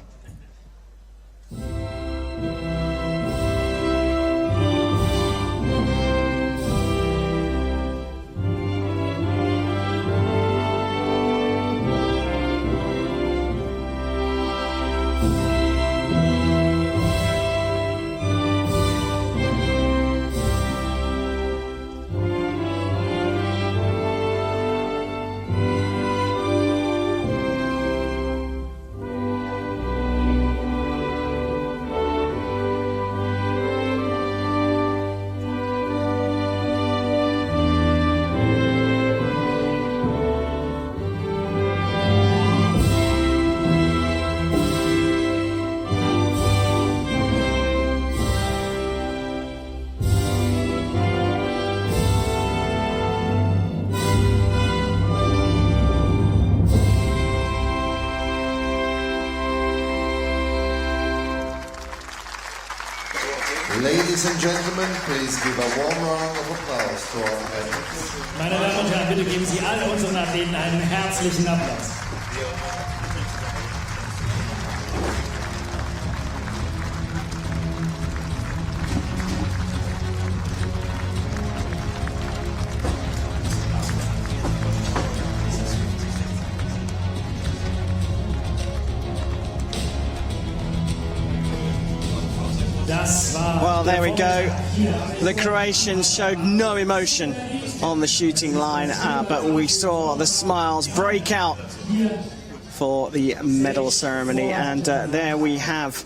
Ladies and gentlemen, please give a warm round of applause to our athletes. Meine Damen und Herren, bitte geben Sie all unseren Athleten einen herzlichen Applaus. Well, there we go. The Croatians showed no emotion on the shooting line, but we saw the smiles break out for the medal ceremony. And there we have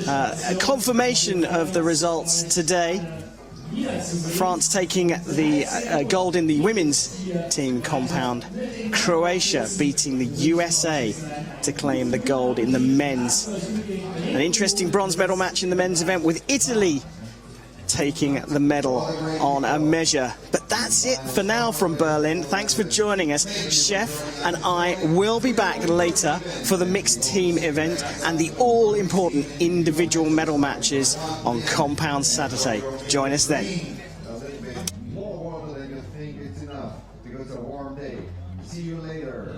a confirmation of the results today. France taking the gold in the women's team compound. Croatia beating the USA to claim the gold in the men's. An interesting bronze medal match in the men's event with Italy taking the medal on a measure. But that's it for now from Berlin. Thanks for joining us. Chef and I will be back later for the mixed team event and the all-important individual medal matches on Compound Saturday. Join us then. More water than you think it's enough because it's a warm day. See you later.